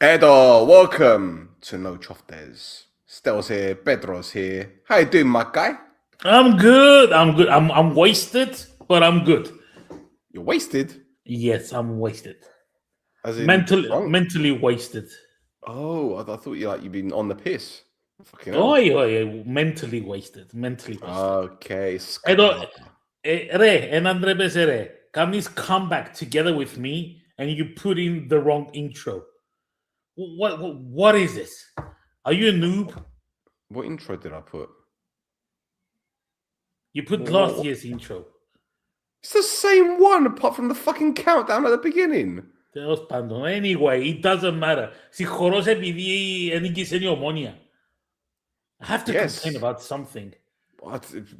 Edo, welcome to No Choftes. Stel's here, Pedro's here. How you doing, my guy? I'm good. I'm good. I'm wasted, but I'm good. You're wasted, Yes, I'm wasted. as in drunk. Mentally wasted. Oh, I thought you've been on the piss. Fucking Oh, hell. yeah, yeah, mentally wasted. Mentally wasted. Okay, I don't. Scalata. Re and Andre Besere, come back together with me, and you put in the wrong intro. What is this? Are you a noob? What intro did I put? You put last What? year's intro. It's the same one, apart from the fucking countdown at the beginning. Τέλος πάντων. Anyway, it doesn't matter. Συγχωρώ σε επειδή ανήκεις η Ομόνια. I have to Yes. complain about something.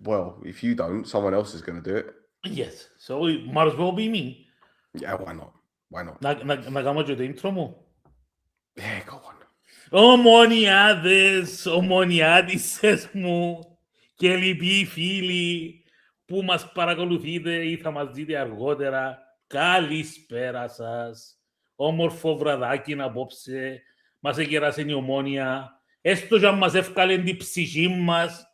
Well, if you don't, someone else is going to do it. Yes, so it might as well be me. Yeah, why not? Why not? Να κάνω και το intro μου. Yeah, go on. Ομονιάδες, ομονιάδισσες μου και λοιποί φίλοι που μας παρακολουθείτε ή θα μας δείτε αργότερα, καλησπέρα σας. Όμορφο βραδάκι απόψε, μας εκεράσει η Ομόνια, έστω και αν μας εύκαλε την ψυχή μας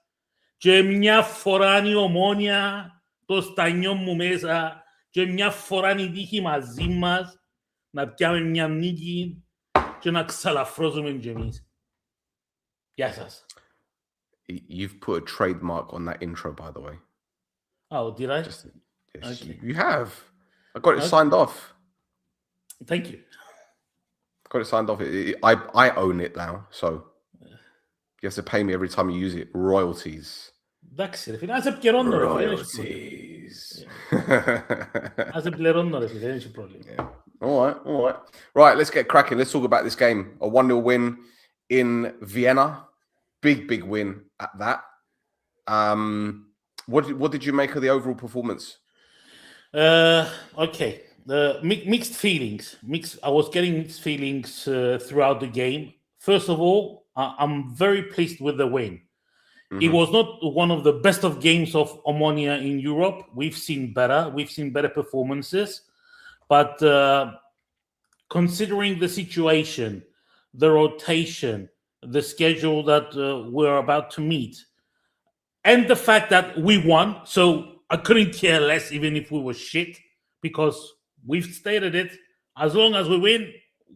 και μια φορά η Ομόνια το στανιό μου μέσα και μια φορά η τύχη μαζί μας να πιάμε μια νίκη και να ξαλαφρώσουμε κι εμείς. Γεια σας. You've put a trademark on that intro, by the way. Oh, did I? Yes, Okay. you have. I got it signed off. Thank you. Got it signed off. I own it now, so you have to pay me every time you use it. Royalties. Εντάξει ρε φίλε, να σε πληρώνω ρε φίλε. Royalties. Να σε πληρώνω ρε φίλε, δεν έχει πρόβλημα. All right. Right, let's get cracking. Let's talk about this game. A 1-0 win in Vienna. Big win at that. What did you make of the overall performance? Okay. Mixed feelings. I was getting mixed feelings throughout the game. First of all, I'm very pleased with the win. Mm-hmm. It was not one of the best of games of Omonia in Europe. We've seen better performances. But considering the situation, the rotation, the schedule that we're about to meet, and the fact that we won, so I couldn't care less even if we were shit, because we've stated it, as long as we win,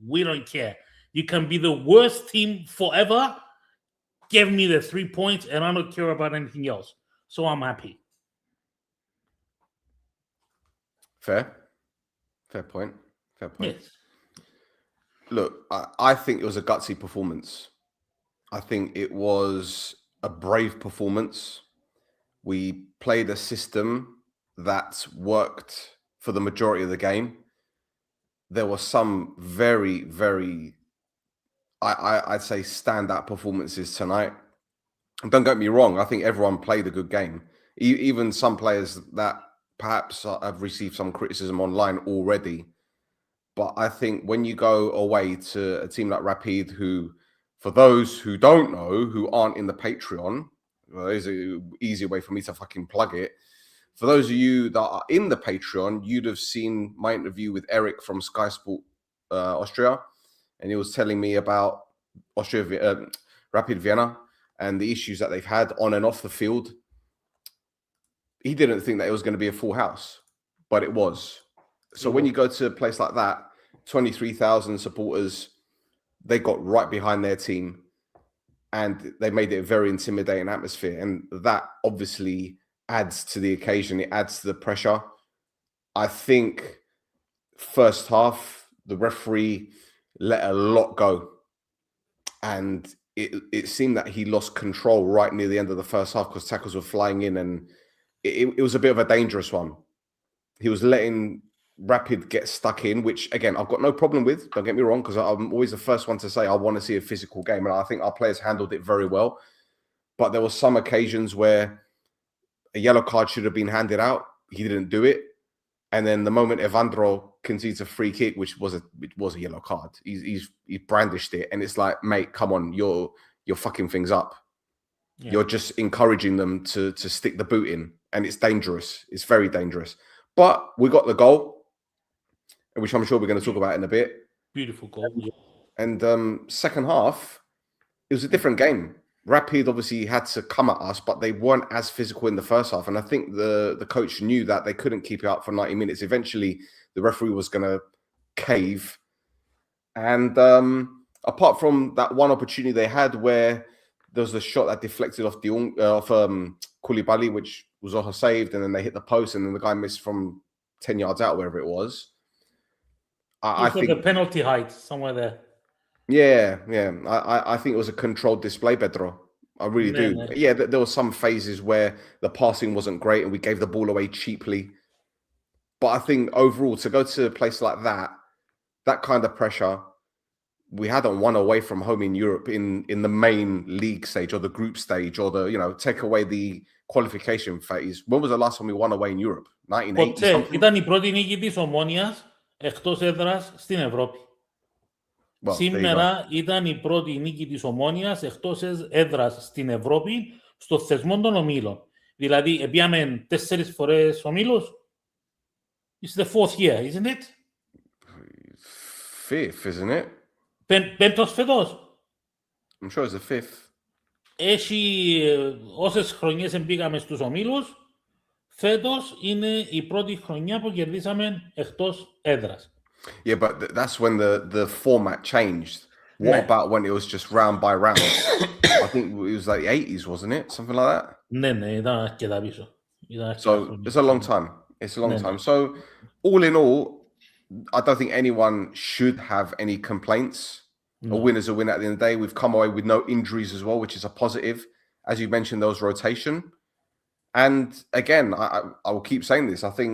we don't care. You can be the worst team forever, give me the 3 points, and I don't care about anything else. So I'm happy. Fair point. Yes. Look, I think it was a gutsy performance. I think it was a brave performance. We played a system that worked for the majority of the game. There were some very, I'd say, standout performances tonight. Don't get me wrong. I think everyone played a good game. Even some players that perhaps have received some criticism online already. But I think when you go away to a team like Rapid, who, for those who don't know, who aren't in the Patreon, well, there's an easy way for me to fucking plug it. For those of you that are in the Patreon, you'd have seen my interview with Eric from Sky Sport Austria, and he was telling me about Rapid Vienna and the issues that they've had on and off the field. He didn't think that it was going to be a full house, but it was. So when you go to a place like that, 23,000 supporters, they got right behind their team and they made it a very intimidating atmosphere. And that obviously adds to the occasion. It adds to the pressure. I think first half, the referee let a lot go. And it seemed that he lost control right near the end of the first half because tackles were flying in. And it was a bit of a dangerous one. He was letting Rapid get stuck in, which again I've got no problem with, don't get me wrong, because I'm always the first one to say I want to see a physical game, and I think our players handled it very well. But there were some occasions where a yellow card should have been handed out. He didn't do it, and then the moment Evandro concedes a free kick, which was a yellow card, he brandished it, and it's like, mate, come on, you're fucking things up. Yeah. You're just encouraging them to stick the boot in, and it's dangerous. It's very dangerous. But we got the goal, which I'm sure we're going to talk about in a bit. Beautiful goal. Yeah. And second half, it was a different game. Rapid obviously had to come at us, but they weren't as physical in the first half. And I think the coach knew that they couldn't keep it up for 90 minutes. Eventually, the referee was going to cave. And apart from that one opportunity they had where there was a shot that deflected off Koulibaly, which was also saved, and then they hit the post, and then the guy missed from 10 yards out, wherever it was. I think the penalty height somewhere there. Yeah. I think it was a controlled display, Pedro. I really do. Yeah, there were some phases where the passing wasn't great and we gave the ball away cheaply. But I think overall, to go to a place like that kind of pressure, we hadn't won away from home in Europe in the main league stage or the group stage or take away the qualification phase. When was the last time we won away in Europe? 1980 something? Ήταν η πρώτη νίκη της Ομόνοιας εκτός έδρας στην Ευρώπη. Well, σήμερα ήταν η πρώτη νίκη της Ομόνοιας εκτός έδρας στην Ευρώπη στο θεσμό των ομίλων. Δηλαδή, πήγαμε 4 φορές ομίλους. It's the 4th year, isn't it? 5th, isn't it? Πέμπτος φέτος. I'm sure it's the 5th. Έχει όσες χρονιές πήγαμε στους ομίλους, φέτος είναι η πρώτη χρονιά που κερδίσαμε εκτός έδρας. Yeah, but that's when the format changed. What about when it was just round by round? I think it was like the 80s, wasn't it? Something like that? Ναι, ήταν αρκετά πίσω. So it's a long time. It's a long time. So all in all, I don't think anyone should have any complaints. A win is a win at the end of the day. We've come away with no injuries as well, which is a positive. As you mentioned, there was rotation. And again, I will keep saying this. I think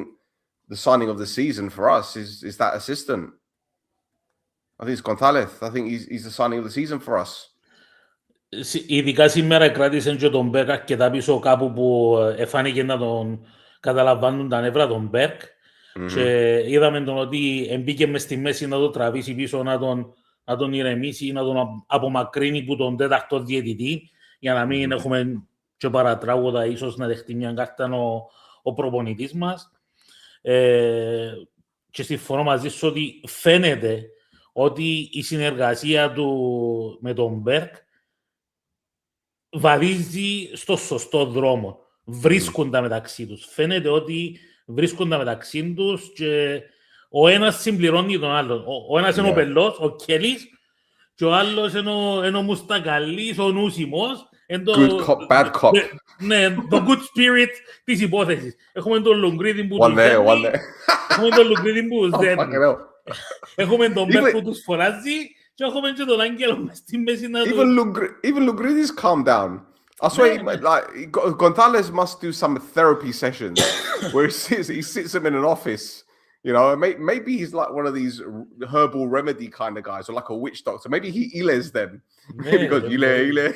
the signing of the season for us is that assistant. I think it's Gonzalez. I think he's the signing of the season for us. Ειδικά σήμερα κράτησαν και τον Μπέρκ αρκετά πίσω κάπου που εφάνηκε να τον καταλαμβάνουν τα νεύρα τον Μπέρκ και είδαμε τον ότι μπήκε μες στη μέση να το τραβήσει πίσω, να τον ηρεμήσει, να τον απομακρύνει που τον τέταρτο διαιτητή για να μην έχουμε και παρατράγωδα, ίσως να δεχτεί μια κάρτα ο προπονητής μας. Και συμφωνώ μαζί σου ότι φαίνεται ότι η συνεργασία του με τον Μπέρκ βαδίζει στο σωστό δρόμο. Βρίσκονται μεταξύ τους. Φαίνεται ότι βρίσκονται μεταξύ τους και ο ένας συμπληρώνει τον άλλον. Ο ένας είναι ο Πελός, ο Κέλης, και ο άλλος είναι ο Μουστακαλής, ο Νούσιμος. Good cop, bad cop. Ναι, το good spirit της υπόθεσης. Έχουμε τον Λουγκρίδη που τους δέρνει. Έχουμε τον Λουγκρίδη που τους δέρνει. Έχουμε τον Μπέρκ που τους φοράζει και έχουμε και τον Άγγελο μες στη μέση να Even Lugridis calm down. I swear, like Gonzalez must do some therapy sessions where he sits him in an office. You know, maybe he's like one of these herbal remedy kind of guys, or like a witch doctor. Maybe he heals them. Maybe he goes, ile.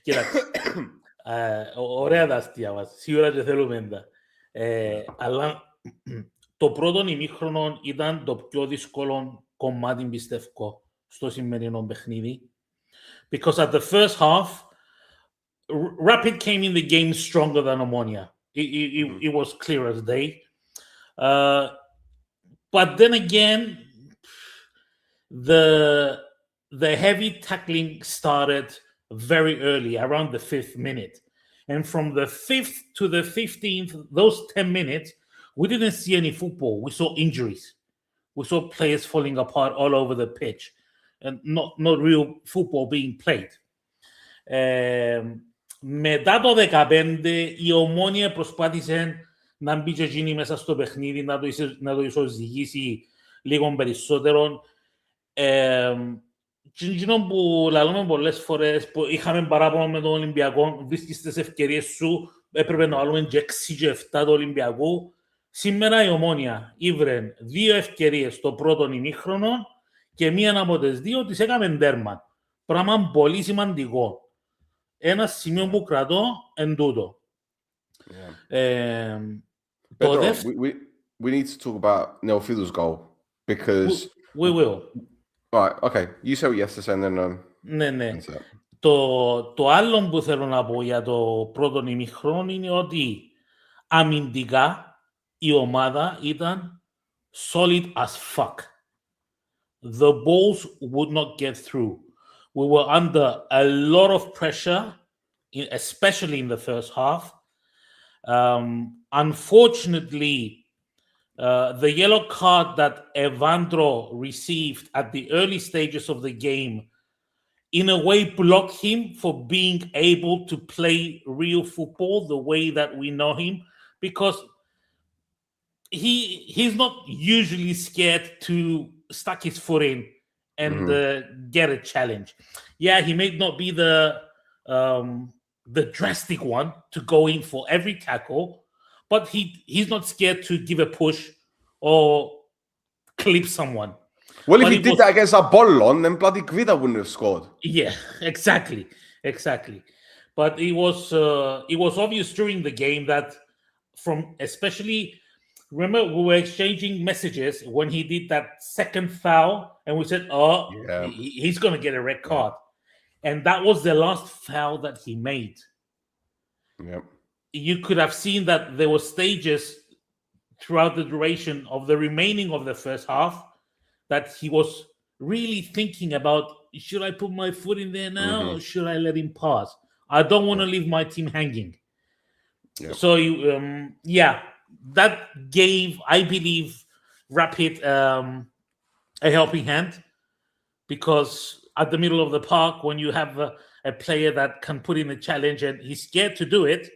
Κοίταξε, ωραία τα αστεία μας. Σίγουρα και θέλουμε τα. Αλλά το πρώτο ημίχρονο ήταν το πιο δύσκολο κομμάτι, πιστεύω, στο σημερινό παιχνίδι. Because at the first half, Rapid came in the game stronger than Omonia. It was clear as day. But then again, the heavy tackling started very early, around the 5th minute. And from the 5th to the 15th, those 10 minutes, we didn't see any football. We saw injuries. We saw players falling apart all over the pitch. And not real football being played. Μετά το 15 η Ομόνια προσπάθησε να μπει και εκείνη μέσα στο παιχνίδι, να το ισοζυγίσει λίγο περισσότερο. Και εκείνο που λαλούμε πολλές φορές, που είχαμε παράπονο με τον Ολυμπιακό, βρίσκεις τις ευκαιρίες σου, έπρεπε να βάλουμε και 6 και 7 του Ολυμπιακού. Σήμερα η Ομόνια ήβρε 2 ευκαιρίες στο πρώτο ημίχρονο και μία από τις 2 τις έκαμε τέρμα. Πράγμα πολύ σημαντικό. Ένα σημείο που κρατώ εν τούτο. We need to talk about Neofilu's goal because we will. Right, okay. You say what you have to say and then ναι. Το άλλο που θέλω να πω για το πρώτο ημίχρονο είναι ότι αμυντικά η ομάδα ήταν solid as fuck. The balls would not get through. We were under a lot of pressure, especially in the first half. Unfortunately, the yellow card that Evandro received at the early stages of the game, in a way, blocked him for being able to play real football the way that we know him, because he's not usually scared to stuck his foot in and get a challenge. Yeah, he may not be the drastic one to go in for every tackle, but he's not scared to give a push or clip someone. Well, But if he did that against Apollon, then bloody Guida wouldn't have scored. Yeah, exactly. But it was obvious during the game that, from especially, remember, we were exchanging messages when he did that second foul, and we said, "Oh, Yeah. he's going to get a red card," and that was the last foul that he made. Yeah. You could have seen that there were stages throughout the duration of the remaining of the first half that he was really thinking about, should I put my foot in there now or should I let him pass? I don't want to leave my team hanging. Yeah. So, that gave, I believe, Rapid a helping hand, because at the middle of the park, when you have a player that can put in a challenge and he's scared to do it,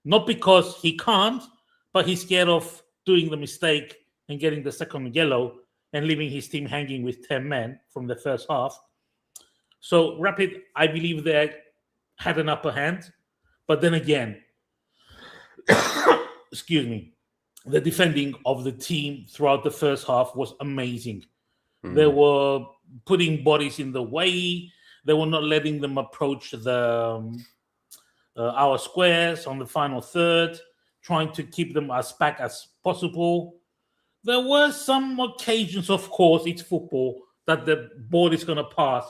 not because he can't, but he's scared of doing the mistake and getting the second yellow and leaving his team hanging with 10 men from the first half. So Rapid, I believe, they had an upper hand. But then again, excuse me, the defending of the team throughout the first half was amazing. They were putting bodies in the way. They were not letting them approach our squares on the final third, trying to keep them as back as possible. There were some occasions, of course, it's football, that the ball is going to pass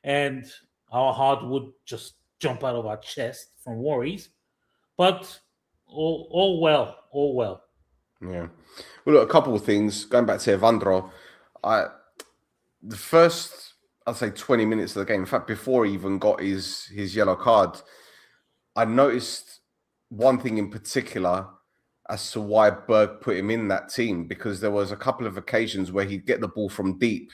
and our heart would just jump out of our chest from worries. But all well. Yeah. Well, look, a couple of things. Going back to Evandro, the first, I'd say, 20 minutes of the game, in fact, before he even got his yellow card, I noticed one thing in particular as to why Berg put him in that team, because there was a couple of occasions where he'd get the ball from deep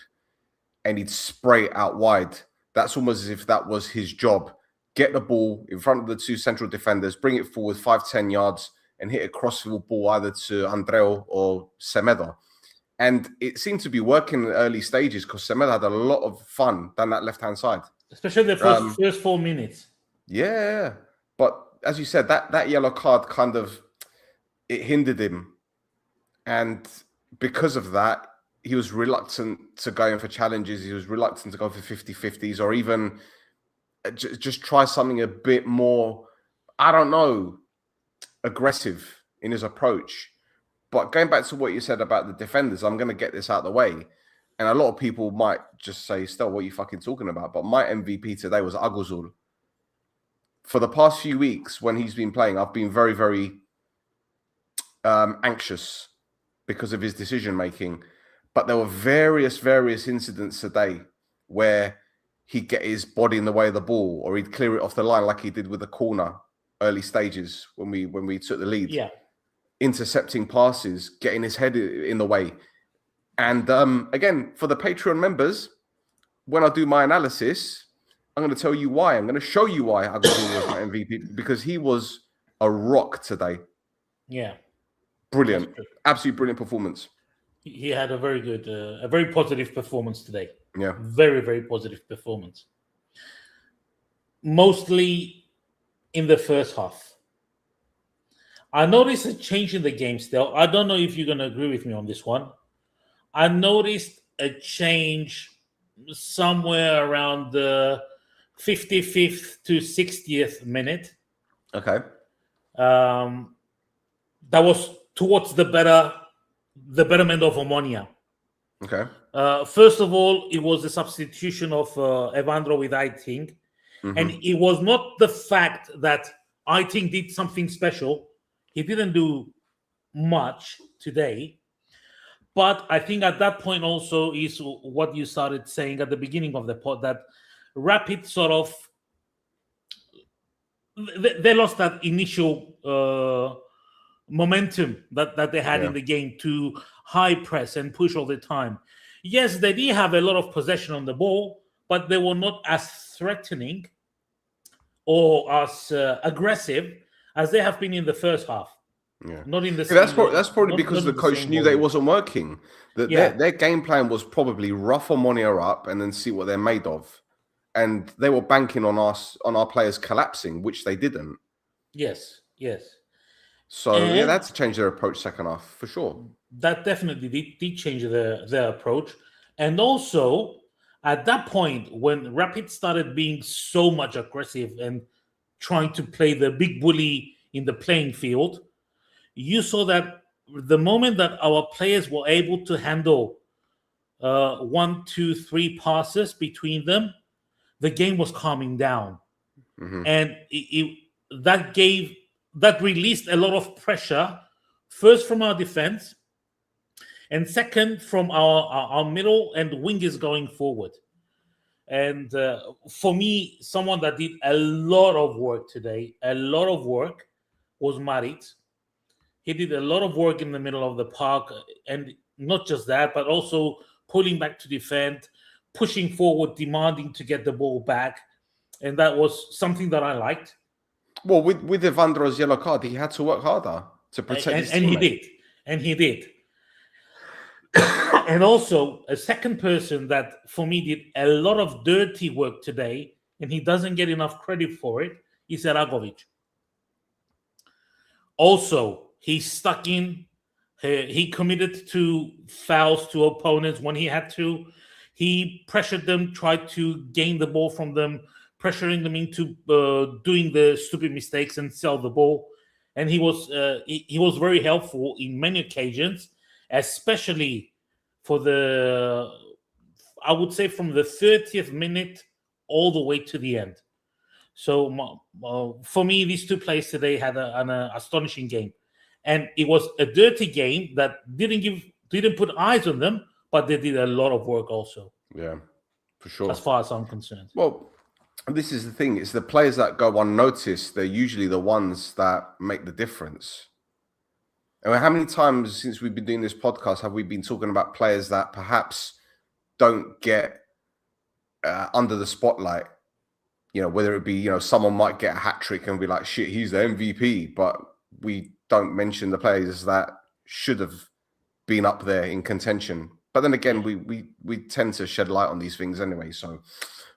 and he'd spray it out wide. That's almost as if that was his job. Get the ball in front of the two central defenders, bring it forward 5-10 yards and hit a crossfield ball either to Andreu or Semedo. And it seemed to be working in the early stages because Semedo had a lot of fun down that left-hand side. Especially the first 4 minutes. Yeah. But as you said, that yellow card kind of, it hindered him. And because of that, he was reluctant to go in for challenges. He was reluctant to go for 50-50s or even just try something a bit more, I don't know, aggressive in his approach. But going back to what you said about the defenders, I'm going to get this out of the way. And a lot of people might just say, Stel, what are you fucking talking about? But my MVP today was Aguzul. For the past few weeks, when he's been playing, I've been very, very anxious because of his decision-making. But there were various incidents today where he'd get his body in the way of the ball or he'd clear it off the line like he did with the corner early stages when we took the lead. Yeah. Intercepting passes, getting his head in the way. And again, for the Patreon members, when I do my analysis, I'm going to tell you why. I'm going to show you why Aguzul was my MVP, because he was a rock today. Yeah. Brilliant. Absolutely brilliant performance. He had a very good, a very positive performance today. Yeah. Very, very positive performance. Mostly in the first half. I noticed a change in the game still. I don't know if you're going to agree with me on this one. I noticed a change somewhere around the 55th to 60th minute. Okay. That was towards the betterment of Omonia. Okay. First of all, it was the substitution of Evandro with Aiting. Mm-hmm. And it was not the fact that Aiting did something special. He didn't do much today. But I think at that point also is what you started saying at the beginning of the pod, that Rapid sort of they lost that initial momentum that they had in the game to high press and push all the time. Yes, they did have a lot of possession on the ball, but they were not as threatening or as aggressive as they have been in the first half. Yeah, not in the. That's probably because the coach knew that it wasn't working. That their game plan was probably rough Omonia up and then see what they're made of, and they were banking on our players collapsing, which they didn't. Yes. So they had to change their approach second half for sure. That definitely did change their approach, and also at that point when Rapid started being so much aggressive and trying to play the big bully in the playing field, you saw that the moment that our players were able to handle 1, 2, 3 passes between them, the game was calming down, and that released a lot of pressure, first from our defense, and second from our middle and wingers going forward. And for me, someone that did a lot of work today, was Marit. He did a lot of work in the middle of the park, and not just that, but also pulling back to defend, pushing forward, demanding to get the ball back. And that was something that I liked. Well, with Evandro's yellow card, he had to work harder to protect his teammate. And he did. And also, a second person that, for me, did a lot of dirty work today, and he doesn't get enough credit for it, is Eragovic. Also, he stuck in. He committed to fouls to opponents when he had to. He pressured them, tried to gain the ball from them, pressuring them into doing the stupid mistakes and sell the ball. And he was very helpful in many occasions, especially for I would say from the 30th minute all the way to the end. So for me, these two players today had an astonishing game. And it was a dirty game that didn't put eyes on them, but they did a lot of work also. Yeah, for sure. As far as I'm concerned. Well, this is the thing. It's the players that go unnoticed. They're usually the ones that make the difference. And how many times since we've been doing this podcast have we been talking about players that perhaps don't get under the spotlight? You know, whether it be, you know, someone might get a hat trick and be like, shit, he's the MVP, but we don't mention the players that should have been up there in contention. But then again, we tend to shed light on these things anyway. So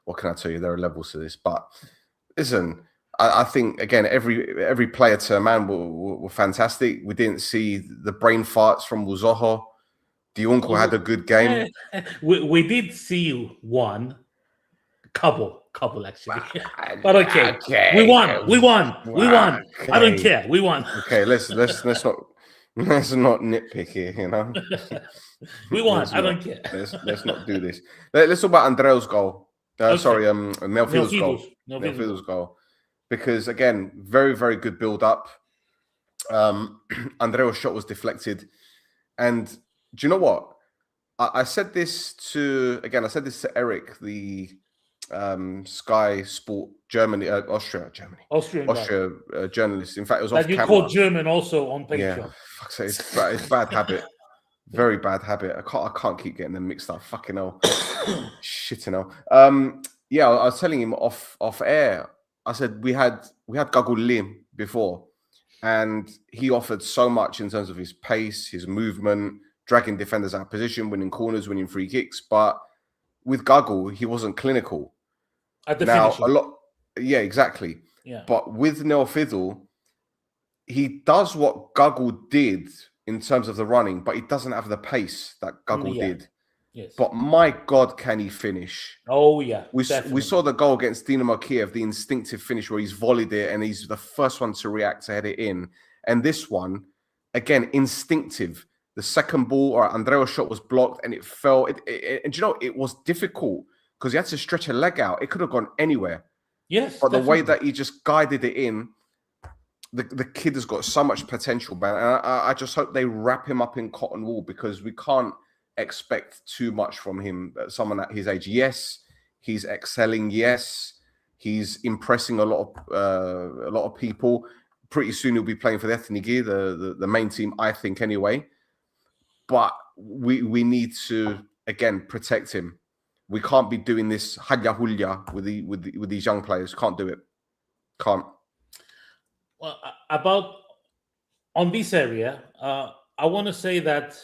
what can I tell you? There are levels to this. But listen, I think, again, every player to a man were fantastic. We didn't see the brain farts from Wuzoho. The uncle had a good game. We did see one. Couple actually. But okay. We won. Okay. I don't care. We won. Okay, let's not nitpick here, you know. We won. I don't care. Let's not do this. Let's talk about Andreo's goal. Sorry, Melfiel's goal. Because again, very, very good build up. Andreo's shot was deflected. And do you know what? I said this to Eric, the Sky Sport Austria journalist. In fact, it was off camera. You called German also on picture. Yeah, fuck's sake, it's bad habit. Very bad habit. I can't keep getting them mixed up. Fucking hell. Shitting hell. Yeah, I was telling him off air. I said we had Gagul Lim before, and he offered so much in terms of his pace, his movement, dragging defenders out of position, winning corners, winning free kicks. But with Gagul, he wasn't clinical. At the finishing. Yeah, exactly. Yeah. But with Neofidel, he does what Gagul did in terms of the running, but he doesn't have the pace that Gagul did. Yes. But my God, can he finish? Oh, yeah. We saw the goal against Dinamo Kiev, the instinctive finish where he's volleyed it and he's the first one to react to head it in. And this one, again, instinctive. The second ball, or Andreo's shot was blocked and it fell. And you know, it was difficult because he had to stretch a leg out. It could have gone anywhere. Yes. But the way that he just guided it in, the kid has got so much potential, man. And I just hope they wrap him up in cotton wool, because we can't expect too much from him. Someone at his age, yes, he's excelling. Yes, he's impressing a lot of people. Pretty soon he'll be playing for the Ethnigi, the main team, I think, anyway. But we need to again protect him. We can't be doing this haya hulya with these young players. Can't do it. Can't. Well, about on this area, I want to say that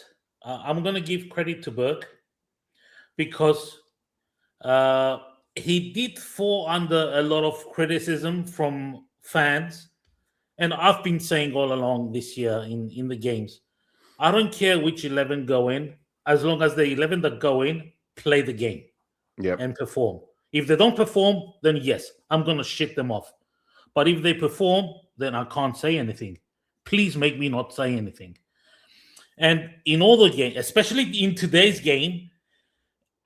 I'm going to give credit to Burke, because he did fall under a lot of criticism from fans. And I've been saying all along this year in the games, I don't care which 11 go in, as long as the 11 that go in play the game and perform. If they don't perform, then yes, I'm going to shit them off. But if they perform, then I can't say anything. Please make me not say anything. And in all the games, especially in today's game,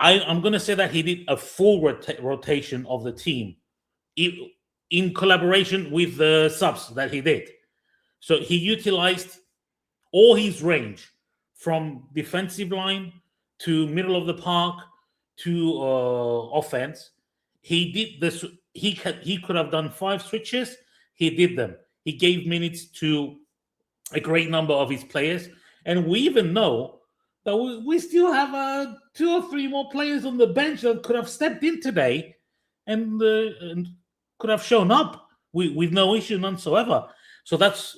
I'm going to say that he did a full rotation of the team in collaboration with the subs that he did. So he utilized all his range, from defensive line to middle of the park to offense. He did this. He could have done 5 switches. He did them. He gave minutes to a great number of his players. And we even know that we still have 2 or 3 more players on the bench that could have stepped in today and could have shown up with no issue whatsoever. So that's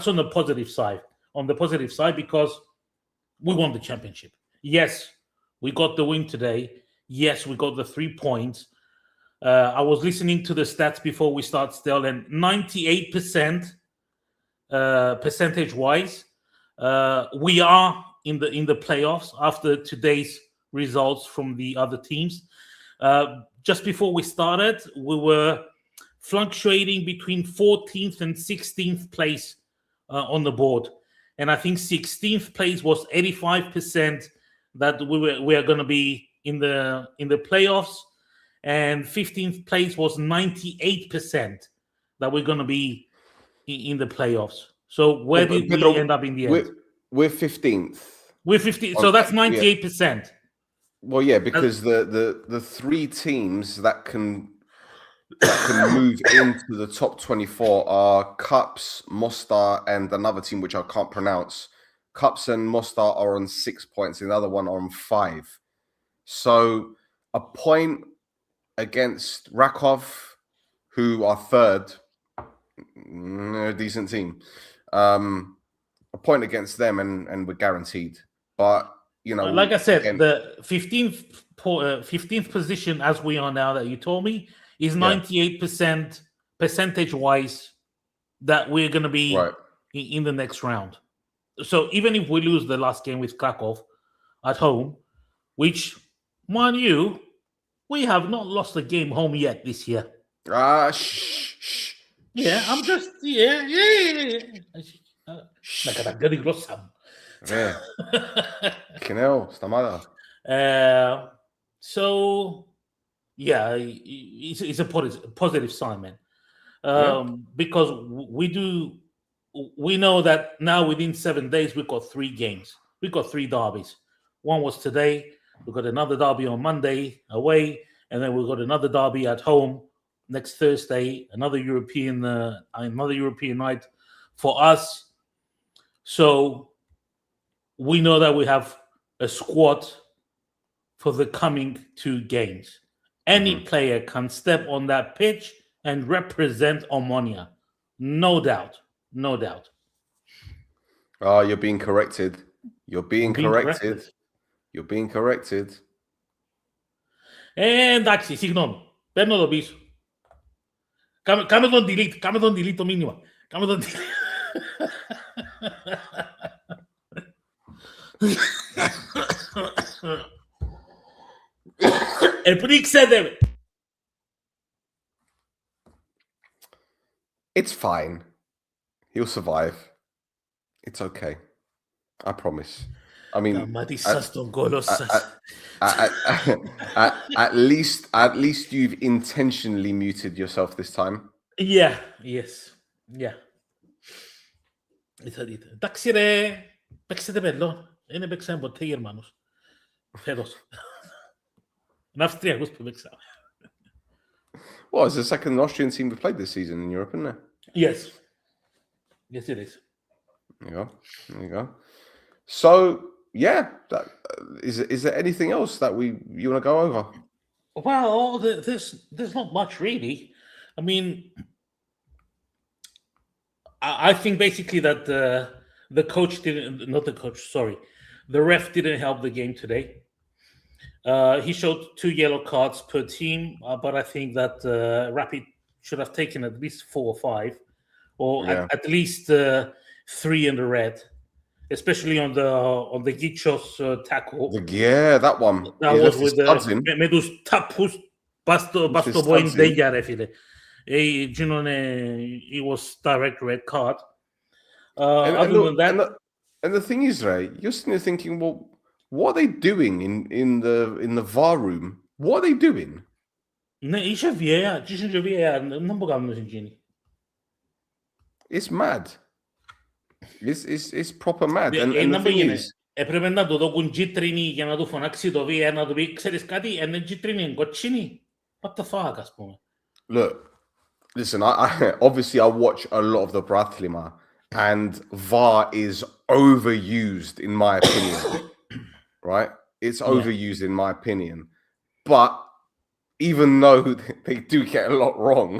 on the positive side. On the positive side, because we won the championship. Yes, we got the win today. Yes, we got the 3 points. I was listening to the stats before we start still, and 98% percentage-wise, we are in the playoffs after today's results from the other teams. Just before we started, we were fluctuating between 14th and 16th place on the board. And I think 16th place was 85% that we are going to be in the playoffs, and 15th place was 98% that we're going to be in the playoffs. So where did we end up in the end? We're 15th. We're 15th. So that's 98%. Well, yeah, because the 3 teams that can move into the top 24 are Cups, Mostar, and another team which I can't pronounce. Cups and Mostar are on 6 points, and the other one are on 5. So a point against Rakov, who are third, a decent team. A point against them, and we're guaranteed. But you know, like I said, again, the 15th position as we are now that you told me is 98% percentage-wise that we're going to be in the next round. So even if we lose the last game with Krakow at home, which, mind you, we have not lost a game home yet this year. Shh. Yeah, I'm just, yeah. So, yeah, it's a positive sign, man. Because we know that now within 7 days we've got 3 games. We've got 3 derbies. One was today. We've got another derby on Monday away, and then we've got another derby at home next Thursday. Another European night for us. So we know that we have a squad for the coming 2 games. Any player can step on that pitch and represent Omonia. No doubt. Oh, you're being corrected. You're being corrected. Εντάξει, συγγνώμη. Παίρνω το πίσω. Κάμε τον delete το μήνυμα. Κάμε τον delete. Επρίξετε. It's fine. He'll survive. It's okay. I promise. I mean, at least you've intentionally muted yourself this time. Yeah. Yes. Yeah. Εντάξει ρε, παίξετε πελό. Είναι παίξαμε ποτέ Γερμανούς. Φέτος. Είναι Αυστριακούς που παίξαμε. Well, it's the second Austrian team we've played this season in Europe, isn't it? Yes. Yes, it is. There you go. There you go. So, yeah, that, is there anything else that you want to go over? Well, there's not much really. I mean, I think basically that the coach didn't, not the coach, sorry, the ref didn't help the game today. He showed 2 yellow cards per team, but I think that Rapid should have taken at least 4 or 5, or Yeah. at least 3 in the red, especially on the Gichos tackle. Yeah, that one. That He was left his with the studs in. με τους τάπους His πας το point studs in. δέγια ρε φίλε. It was direct red card. Other than that, and the thing is, Ray, you're sitting there thinking, well, what are they doing in the VAR room? What are they doing? ναι, είχε VAR, είχε VAR, δεν μπορώ να κάνουμε εκείνη. It's mad. It's proper mad. And the thing is, έπρεπε να του δώκουν κίτρινη για να του φωνάξει το VAR, να του πει, ξέρεις κάτι, είναι κίτρινη, είναι κοτσίνη. What the fuck, ας πούμε. Look, listen, I obviously I watch a lot of the Brathlima, and VAR is overused in my opinion. Right? It's overused in my opinion. But even though they do get a lot wrong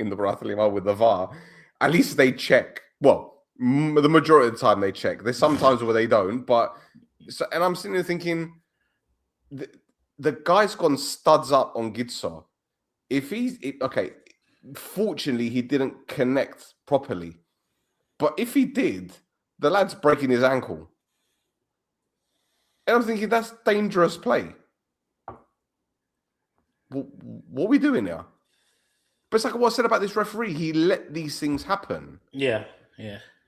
in the Brathlima with the VAR, at least they check. Well, the majority of the time they check. There's sometimes where they don't, but and I'm sitting there thinking, the guy's gone studs up on Gutsy. If okay, fortunately he didn't connect properly, but if he did, the lad's breaking his ankle. And I'm thinking that's dangerous play. What are we doing here? But it's like what I said about this referee. He let these things happen. Yeah,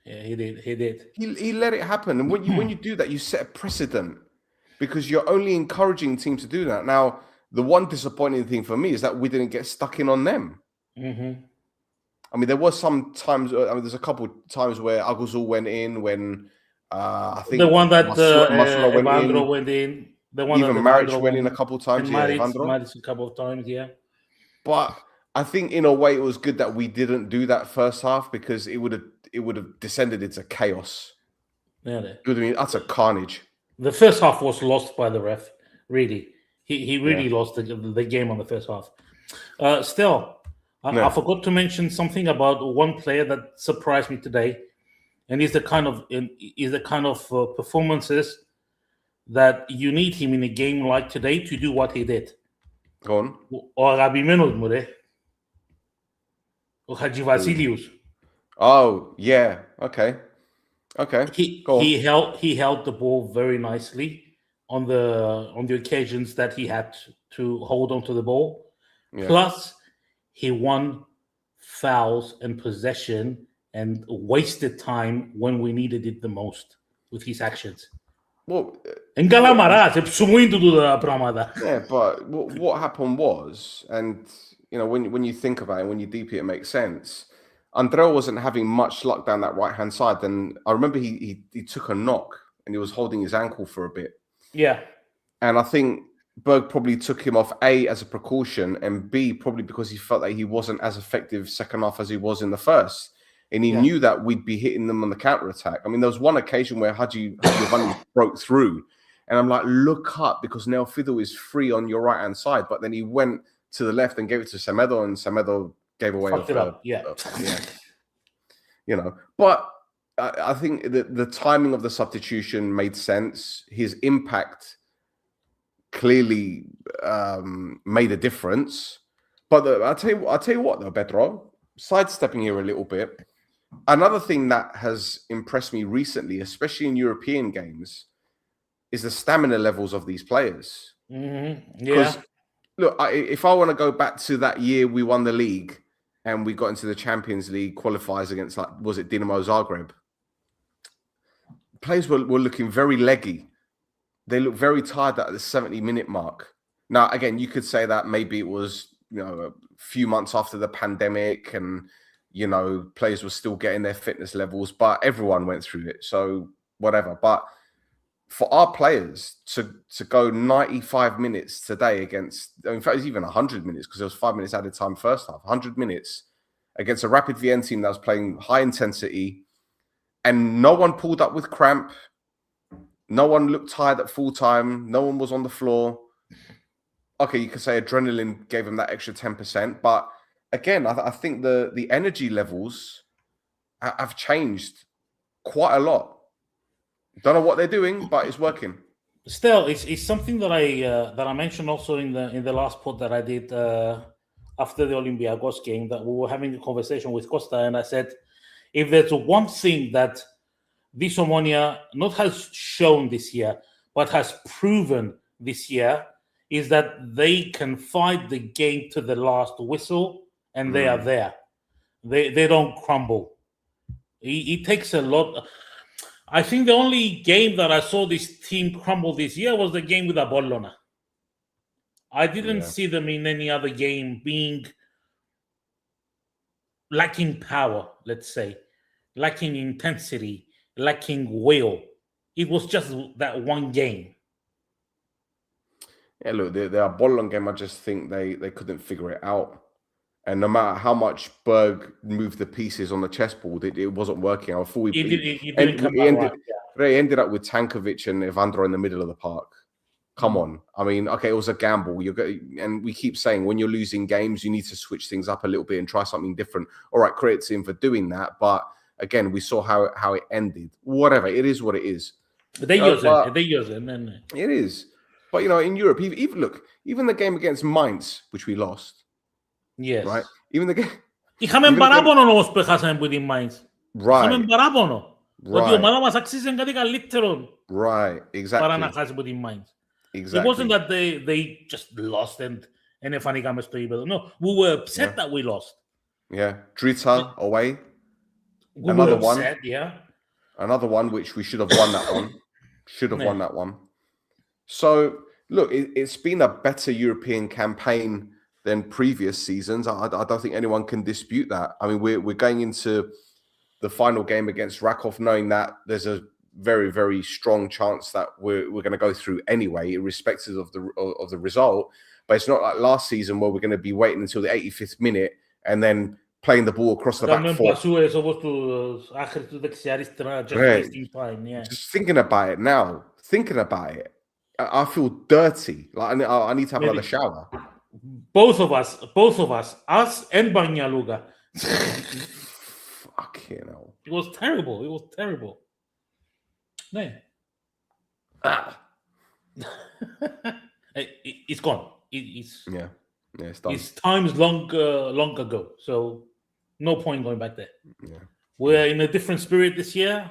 he did. He let it happen. And when you do that, you set a precedent because you're only encouraging teams to do that. Now, the one disappointing thing for me is that we didn't get stuck in on them. Mm-hmm. I mean, there was some times, there's a couple of times where Aguzul went in when I think the one that Masura Evandro went in. The one even that Marriage went in a couple of times. Yeah, Evandro. Maric a couple of times, yeah. But I think in a way it was good that we didn't do that first half because it would have descended into chaos. Yeah, it would have been utter carnage. The first half was lost by the ref. Really, he really lost the game on the first half. Still, I forgot to mention something about one player that surprised me today, and is the kind of performances that you need him in a game like today to do what he did. Go on. Ο αγαπημένος μου ρε. Ο Χατζηβασίλειους. Oh, yeah. Okay. He held the ball very nicely on the occasions that he had to hold onto the ball. Yeah. Plus, he won fouls and possession and wasted time when we needed it the most with his actions. Well, yeah, but what happened was, and when you think about it, when you deep it makes sense. Andrea wasn't having much luck down that right-hand side. And I remember he took a knock and he was holding his ankle for a bit. Yeah. And I think Berg probably took him off, A, as a precaution, and B, probably because he felt that he wasn't as effective second half as he was in the first. And he knew that we'd be hitting them on the counter-attack. I mean, there was one occasion where Haji broke through. And I'm like, look up, because now Fido is free on your right-hand side. But then he went to the left and gave it to Semedo, and Semedo gave away. But I think the timing of the substitution made sense. His impact clearly made a difference. But I'll tell you what, though, Pedro, sidestepping here a little bit, another thing that has impressed me recently, especially in European games, is the stamina levels of these players. Mm-hmm. Yeah. Look, if I want to go back to that year we won the league and we got into the Champions League qualifiers against, was it Dinamo Zagreb? Players were looking very leggy. They looked very tired at the 70-minute mark. Now, again, you could say that maybe it was, a few months after the pandemic and players were still getting their fitness levels, but everyone went through it. So whatever. But for our players to go 95 minutes today against, in fact, it's even 100 minutes because there was 5 minutes added time first half, 100 minutes against a Rapid Wien team that was playing high intensity, and no one pulled up with cramp. No one looked tired at full time. No one was on the floor. Okay, you could say adrenaline gave them that extra 10%. But again, I think the energy levels have changed quite a lot. Don't know what they're doing, but it's working. Still, it's something that I mentioned also in the last pod that I did after the Olympiacos game, that we were having a conversation with Costa, and I said, if there's one thing that this Omonia not has shown this year, but has proven this year, is that they can fight the game to the last whistle, and they are there. They don't crumble. It takes a lot. I think the only game that I saw this team crumble this year was the game with Apollona. I didn't see them in any other game being lacking power, let's say, lacking intensity, lacking will. It was just that one game. Yeah, look, the Apollon game, I just think they couldn't figure it out. And no matter how much Berg moved the pieces on the chessboard, it wasn't working. I thought It didn't come out right. They ended up with Tankovic and Evandro in the middle of the park. Come on. I mean, okay, it was a gamble. And we keep saying when you're losing games, you need to switch things up a little bit and try something different. All right, credit to him for doing that. But again, we saw how it ended. Whatever, it is what it is. They use it. It is. But, in Europe, even the game against Mainz, which we lost. Yes. Right? Even the game. Είχαμε παράπονο όμως που έχασαμε που την Mainz. Right. Είχαμε παράπονο. Ότι η ομάδα μας αξίζει κάτι καλύτερο. Right, exactly. Παρά να χάσει που την Mainz. Exactly. It wasn't that they just lost and εφανήκαμε στο γήπεδο. No, we were upset that we lost. Yeah. Drita away. We were upset, Another one which we should have won that one. Won that one. So, look, it's been a better European campaign than previous seasons. I don't think anyone can dispute that. I mean, we're going into the final game against Rakov knowing that there's a very, very strong chance that we're going to go through anyway, irrespective of the result. But it's not like last season where we're going to be waiting until the 85th minute and then playing the ball across the back foot. Just thinking about it now, I feel dirty. Like I need to have another shower. Both of us, us and Banyaluga. Fucking hell. It was terrible. No. It's gone. It's done. It's times long ago. So no point going back there. Yeah. We're in a different spirit this year.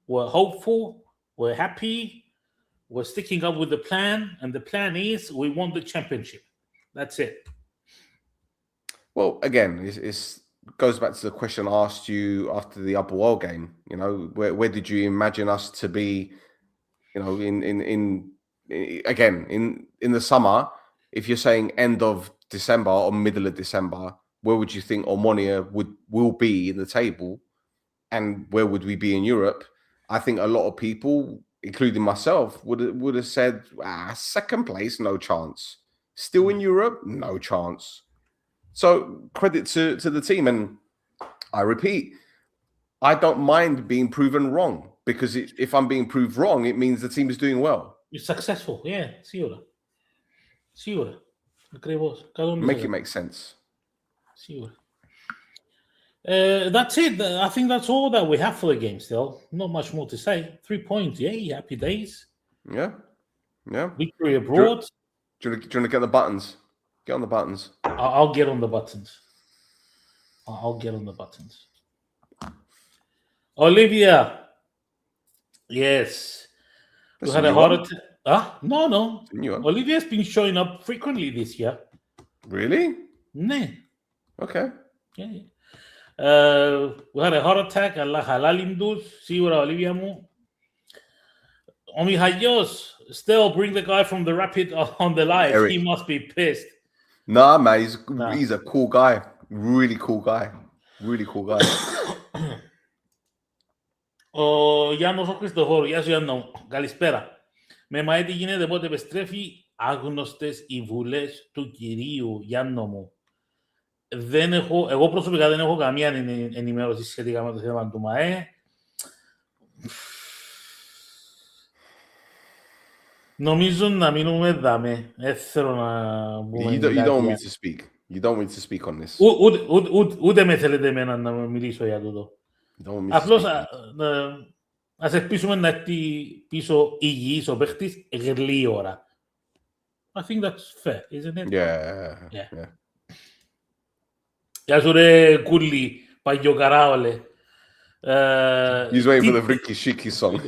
We're hopeful. We're happy. We're sticking up with the plan, and the plan is we want the championship. That's it. Well, again, it goes back to the question I asked you after the Upper World game. Where did you imagine us to be? In the summer, if you're saying end of December or middle of December, where would you think Omonia will be in the table, and where would we be in Europe? I think a lot of people, including myself, would have said second place, no chance. Still in Europe, no chance. So credit to the team, and I repeat, I don't mind being proven wrong, because if I'm being proved wrong, it means the team is doing well. You're successful, yeah. Sure. Make it make sense. Sure. That's it. I think that's all that we have for the game still. Not much more to say. 3 points, yay, happy days. Yeah. Victory abroad. Do you want to get on the buttons? Get on the buttons. I'll get on the buttons. I'll get on the buttons. Olivia. Yes. You had a heart attack. No. Olivia's been showing up frequently this year. Really? No. Okay. Yeah. We had a heart attack. Allah halalim dus. Sigura Olivia mu. Omihayos. Still bring the guy from the Rapid on the live. Eric. He must be pissed. Nah, man. He's a cool guy. Really cool guy. Really cool guy. Ο Γιάννος ο Χριστοφόρου. Γεια σου Γιάννο. Καλησπέρα. Με μαέ τι γίνεται πότε επιστρέφει άγνωστες οι βουλές του κυρίου Γιάννο μου. Εγώ προσωπικά δεν έχω καμία ενημέρωση σχετικά με το θέμα του ΜΑΕ. Νομίζω να μείνουμε δάμε. Θέλω να πούμε. You don't want me to speak. You don't want me to speak on this. Ούτε με θέλετε εμένα να μιλήσω για τούτο. Απλώς ας ελπίσουμε να έρθει πίσω υγιής ο παίχτης γλύωρα. I think that's fair, isn't it? Yeah. Γεια σου ρε κούλι, παγιοκαράολε. He's waiting for the Vricky Shiki song.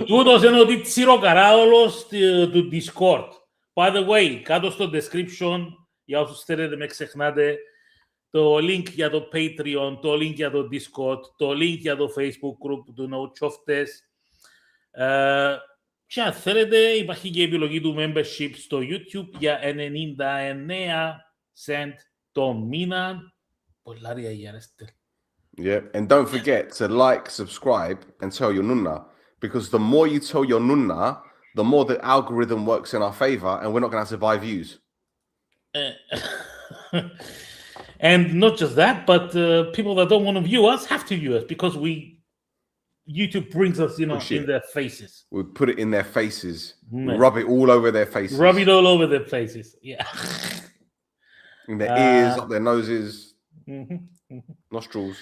Τούτος είναι ο τσιροκαράολος του Discord. By the way, κάτω στο description, για όσους θέλετε με ξεχνάτε, το link για το Patreon, το link για το Discord, το link για το Facebook group του Choftes. Και αν θέλετε, υπάρχει και η επιλογή του membership στο YouTube για 99 cent το μήνα. Πολλάρια για ρεστέλ. Yeah, and don't forget to like, subscribe, and tell your nunna. Because the more you tell your nunna, the more the algorithm works in our favor, and we're not going to have to buy views. And not just that, but people that don't want to view us have to view us because YouTube brings us, in their faces. We put it in their faces. Rub it all over their faces. Rub it all over their faces. Yeah. In their ears, up their noses, nostrils.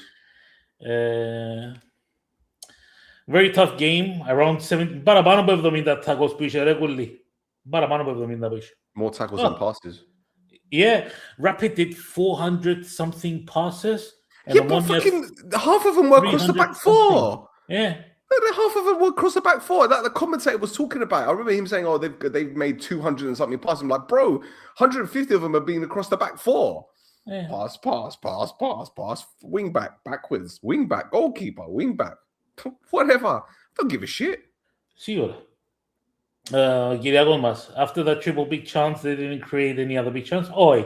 Very tough game. Around 70. Παραπάνω από 70 tackles που είχε ρε κουλί. Παραπάνω από 70 που είχε. More tackles than passes. Yeah, Rapid did 400 something passes. Yeah, but fucking half of them were across the back four. Yeah. Half of them were across the back four. That the commentator was talking about. I remember him saying, "Oh, they've made 200 and something passes." I'm like, bro, 150 of them have been across the back four. Yeah. Pass. Wing back, backwards. Wing back, goalkeeper. Wing back. Whatever. Don't give a shit. Σίγουρα. Κυριακός μας, after that triple big chance, they didn't create any other big chance. Όχι.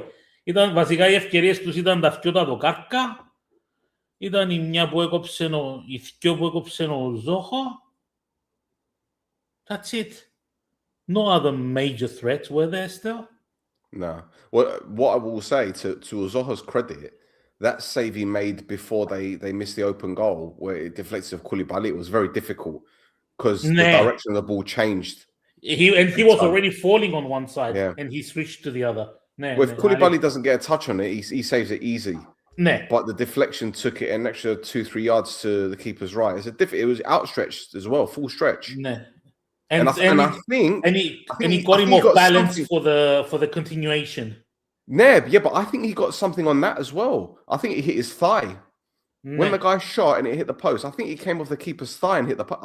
Βασικά οι ευκαιρίες τους ήταν τα φκιότα το κάρκα. Ήταν η μια που έκοψε η δυο που έκοψε ο Ζόχο. That's it. No other major threats were there still. No. Well, what I will say to Ozoho's credit, that save he made before they missed the open goal, where it deflected of Koulibaly, it was very difficult because the direction of the ball changed. He was already falling on one side, and he switched to the other. Well, if Koulibaly doesn't get a touch on it, he saves it easy. But the deflection took it an extra 2-3 yards to the keeper's right. It was outstretched as well, full stretch. And I think he got him off balance for the continuation. Yeah, but I think he got something on that as well. I think it hit his thigh. When the guy shot and it hit the post, I think he came off the keeper's thigh and hit the post.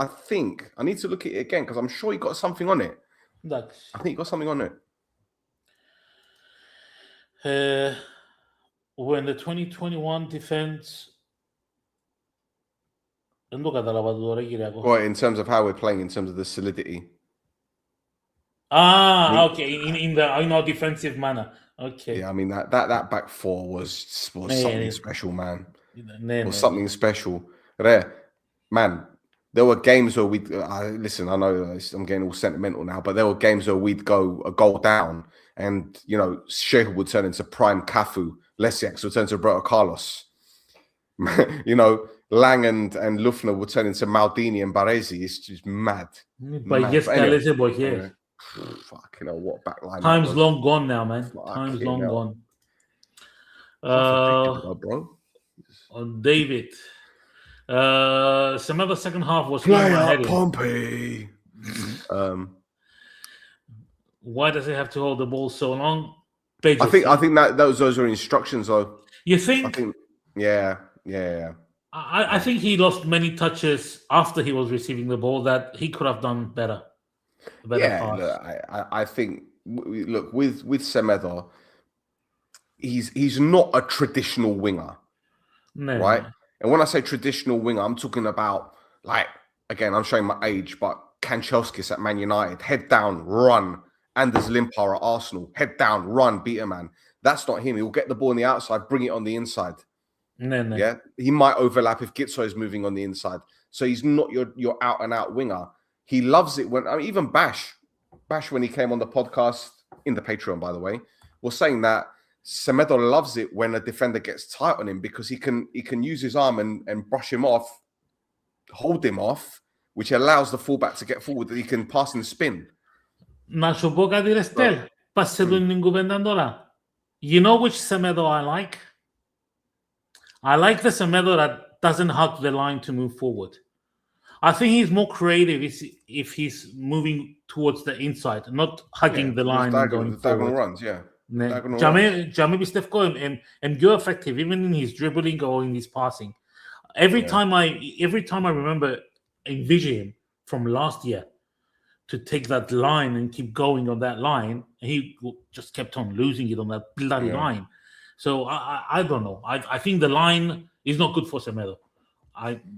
I need to look at it again because I'm sure he got something on it. I think he got something on it. When the 2021 defense... Δεν το κατάλαβα τώρα, Κυριακό. Well, in terms of how we're playing, in terms of the solidity. Okay, in our defensive manner. Okay. Yeah, I mean that back four was something special, man. Was something special. Man, there were games where listen, I know I'm getting all sentimental now, but there were games where we'd go a goal down and, Sheikh would turn into prime Cafu, Lesiak would turn into Roberto Carlos. Lang and Lufner would turn into Maldini and Baresi. It's just mad. Fucking hell, what backline. Time's long gone now, man. Time's long gone. Bro. David. Some of the second half was Player Pompey. Why does he have to hold the ball so long? I think that those are instructions though. You think? I think, yeah. I think he lost many touches after he was receiving the ball that he could have done better. Look, I think with Semedo, he's not a traditional winger, right? And when I say traditional winger, I'm talking about again, I'm showing my age, but Kanchelskis at Man United, head down, run. Anders Limpar at Arsenal, head down, run, beat a man. That's not him. He'll get the ball on the outside, bring it on the inside. Ναι. Yeah, he might overlap if Gutsy is moving on the inside. So he's not your out and out winger. He loves it when even Bash when he came on the podcast in the Patreon, by the way, was saying that Semedo loves it when a defender gets tight on him because he can use his arm and brush him off, hold him off, which allows the fullback to get forward that he can pass and spin. Να σου πω κάτι ρε Στέλ, πας σε την κουβέντα τώρα. You know which Semedo I like? I like the Semedo that doesn't hug the line to move forward. I think he's more creative if he's moving towards the inside, not hugging the line and going forward. Diagonal runs, yeah. Για μέ πιστεύω and πιο effective even in his dribbling or in his passing. Every time I remember envisioning from last year to take that line and keep going on that line, he just kept on losing it on that bloody line. So I don't know. I think the line is not good for Semedo.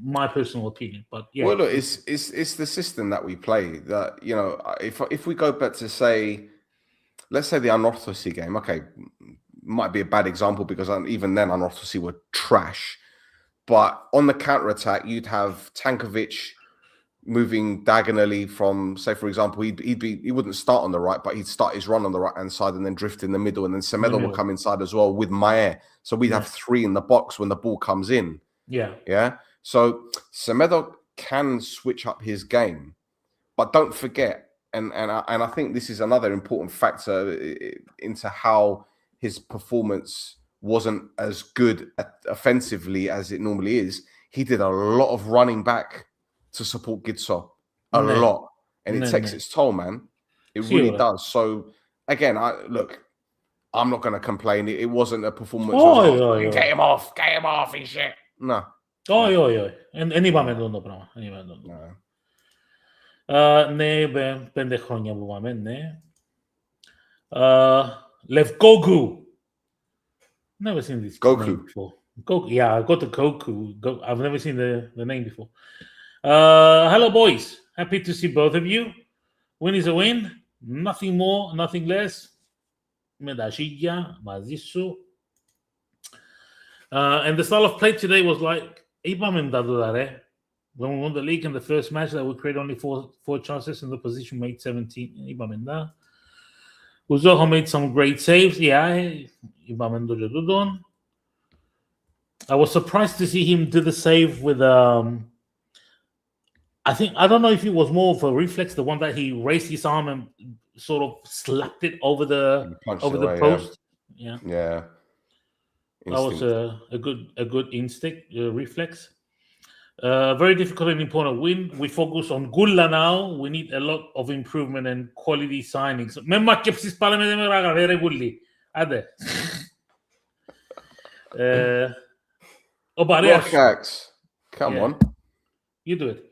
My personal opinion, but yeah. Well, look, it's the system that we play. That if we go back to let's say the unorthodoxy game. Okay, might be a bad example because even then unorthodoxy were trash. But on the counter attack, you'd have Tankovic moving diagonally from, say, for example, he wouldn't start on the right, but he'd start his run on the right hand side and then drift in the middle, and then Semedo will come inside as well with Maher. So we'd have three in the box when the ball comes in. Yeah. So Semedo can switch up his game, but don't forget, and I think this is another important factor into how his performance wasn't as good offensively as it normally is. He did a lot of running back to support Gutsy, a lot, and it takes its toll, man. It really does. So again, I'm not going to complain. It wasn't a performance. Get him off and shit. No. Όχι. Δεν είπαμε το πράγμα. Ναι, 5 χρόνια που πάμε, ναι. Levkoku. Never seen this name before. Yeah, I got the Goku. I've never seen the name before. Hello, boys. Happy to see both of you. Win is a win. Nothing more, nothing less. Με τα σίγια, μαζί σου. And the style of play today was like, είπαμε τα τούτα, ρε. When we won the league in the first match, that we created only four chances and the position made 17. είπαμε τα. Uzoho made some great saves. Yeah, είπαμε το και τούτον. I was surprised to see him do the save with I don't know if it was more of a reflex, the one that he raised his arm and sort of slapped it over the post. Yeah. That was a good instinct, reflex. Very difficult and important win. We focus on Gula now. We need a lot of improvement and quality signings. Με μακέψεις πάλι με μέρα ρε Γουλή. Άντε. Ο Παρέας. Come on. You do it.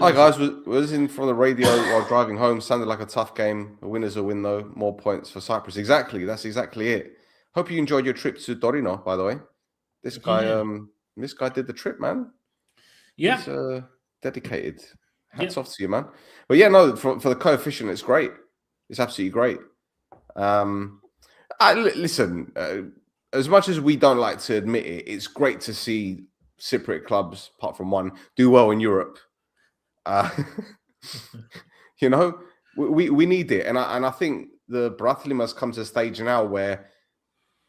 Hi guys, we're listening from the radio while driving home. Sounded like a tough game. A winner's a win though. More points for Cyprus. Exactly. That's exactly it. Hope you enjoyed your trip to Torino, by the way. This guy did the trip, man. Yeah. He's dedicated. Hats off to you, man. But yeah, no, for the coefficient, it's great. It's absolutely great. Listen, as much as we don't like to admit it, it's great to see Cypriot clubs, apart from one, do well in Europe. We need it, and I think the Bratlim has come to a stage now where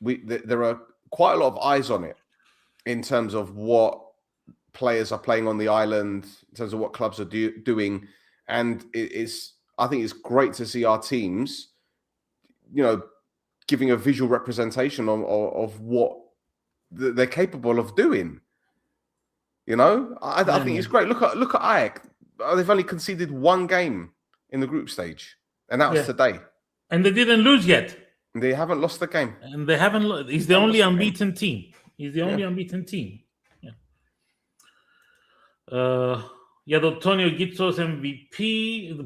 there are quite a lot of eyes on it in terms of what players are playing on the island, in terms of what clubs are doing, and I think it's great to see our teams, giving a visual representation of what they're capable of doing. I think it's great. Look at Ajax. They've only conceded one game in the group stage, and that was today. And they didn't lose yet. They haven't lost the game. And they haven't. He's the only unbeaten team. He's the only unbeaten team. Yeah. Για τον Τόνιο Γκίτσος MVP.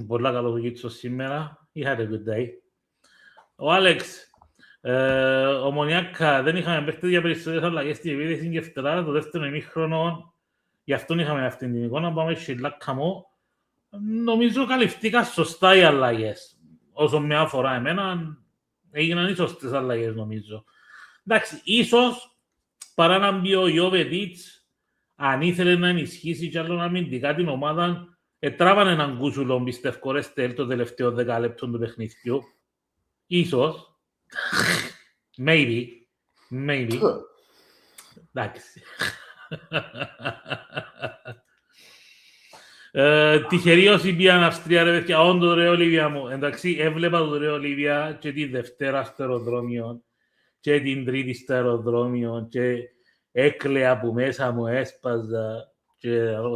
Πολλά καλό το Γκίτσος σήμερα. He had a good day. Ο Άλεξ. Ομονιάκα. Δεν είχαμε παιχνίδια περισσότερες αλλαγές στη επίδεση και φτερά το δεύτερο ημίχρονο. Γι' αυτόν είχαμε αυτήν την εικόνα. Πάμε σε λάκκαμο. Νομίζω καλυφθήκα σωστά οι αλλαγές. Όσο με αφορά εμένα, έγιναν οι σωστές αλλαγές νομίζω. Εντάξει, ίσως παρά να μπει ο Ιωβετίτς, αν ήθελε να ενισχύσει κι άλλο αμυντικά την ομάδα, τράβανε έναν κούσουλο, πιστεύω, ρε Στέλ, το τελευταίο 10 λεπτό του παιχνιδιού. Ίσως. Maybe. Εντάξει. Τυχερή όσοι πήγαν Αυστρία, ρε παιδιά, όντως ρε Ολίβια μου. Εντάξει, έβλεπα το ρε Ολίβια και τη Δευτέρα στο αεροδρόμιο και την Τρίτη στο αεροδρόμιο και έκλαια που μέσα μου έσπαζα και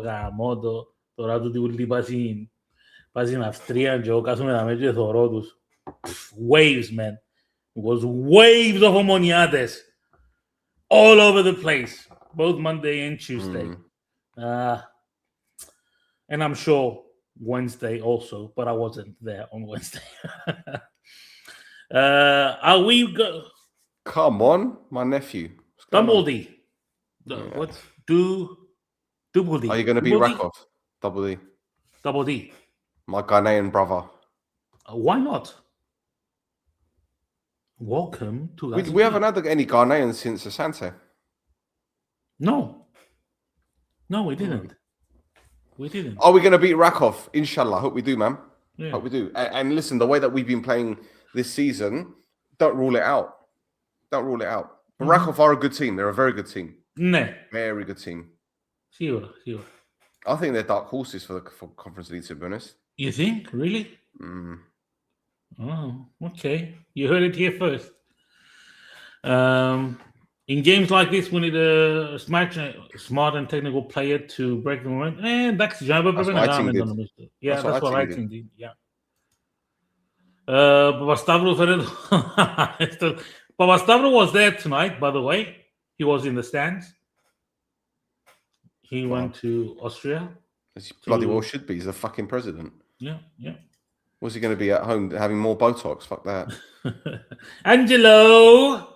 γαμώ το. Τώρα τούτοι ούλοι πάσουν Αυστρία και εγώ κάθομαι να μέτω και θωρώ τους. Waves, man. It was waves of Omoniades all over the place, both Monday and Tuesday. And I'm sure Wednesday also, but I wasn't there on Wednesday. Are we Come on, my nephew. Double-D. What? Double-D. Are you going to beat Rakov? Double D. Double-D. My Ghanaian brother. Why not? Welcome to We haven't had any Ghanaians since Asante. No, we didn't. We didn't. Are we going to beat Rakov? Inshallah. Hope we do, man. Yeah. Hope we do. And listen, the way that we've been playing this season, don't rule it out. Don't rule it out. But Rakov are a good team. They're a very good team. Ναι. Very good team. Σίγουρα. I think they're dark horses for Conference League, to be honest. You think? Really? Oh, okay. You heard it here first. In games like this, we need a smart and technical player to break the moment. Εντάξει, για να πρέπει να κάνουμε. Yeah, that's what I think did. Yeah. Papastavro φαίνεται... Papastavro was there tonight, by the way. He was in the stands. He went to Austria. As he bloody well should be. He's the fucking president. Yeah. What's he going to be at home having more Botox? Fuck that. Angelo!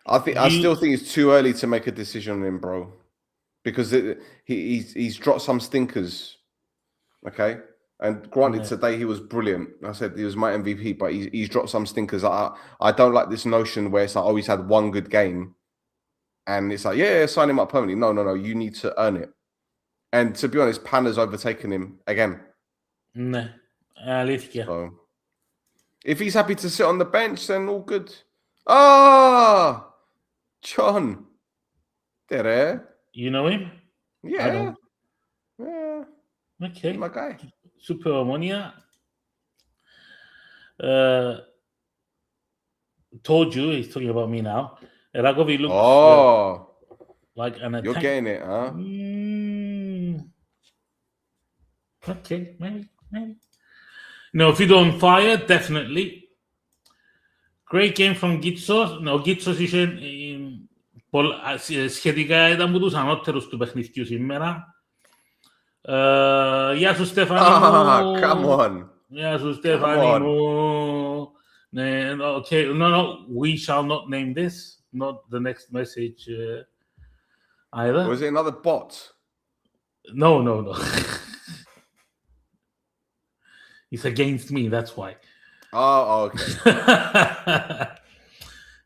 I still think it's too early to make a decision on him, bro. Because he's dropped some stinkers. Okay? And granted, today he was brilliant. I said he was my MVP, but he's dropped some stinkers. I don't like this notion where it's like, oh, he's had one good game. And it's like, yeah, sign him up permanently. No. You need to earn it. And to be honest, Panna's overtaken him again. Ναι, αλήθεια. So, if he's happy to sit on the bench, then all good. Ah, John. There. You know him? Yeah. I don't. Yeah. Okay. My guy. Super Omonia. Told you, he's talking about me now. Ragovi looks like an attack. You're getting it, huh? Okay, maybe. No, if you're on fire, definitely. Great game from Gitsos. No, Gitsos είχε σχετικά ήταν από τους ανώτερους του παιχνιδιού σήμερα. Γεια σου Στέφανη μου. Come on. Γεια σου Στέφανη μου. Okay, no, we shall not name this. Not the next message either. Was it another bot? No. It's against me, that's why. Oh, okay.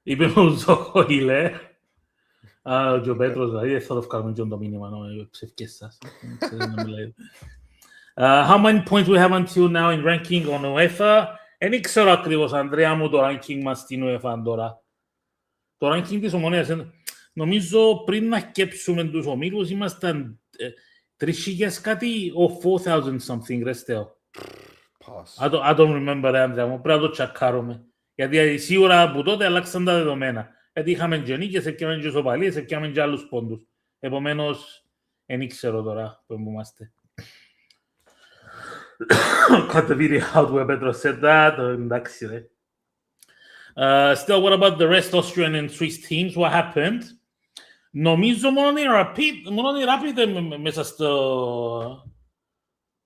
Είπε ο Ζόχοηλε. Και ο Πέτρος, δηλαδή, θα το βγάλουμε και το μήνυμα, ψευκές σας. How many points we have until now in ranking on UEFA? Δεν ξέρω ακριβώς, Ανδρέα μου, το ranking μας στην UEFA τώρα. Το ranking της Ομονίας, νομίζω πριν να σκέψουμε τους ομίλους, ήμασταν 3,000 κάτι or 4,000 something, ρε Στέο. I don't remember, Ανδρέα μου, πρέπει να το τσακάρουμε. Γιατί σίγουρα από τότε αλλάξαν τα δεδομένα. Γιατί είχαμε και νίκες, έπιαμε και ισοπαλίες, έπιαμε και άλλους πόντους. Επομένως, δεν ξέρω τώρα που είμαστε. Cut the video out where Pedro said that. Εντάξει, ρε. Still, what about the rest Austrian and Swiss teams? What happened? Νομίζω μόνο η Rapid μέσα στο...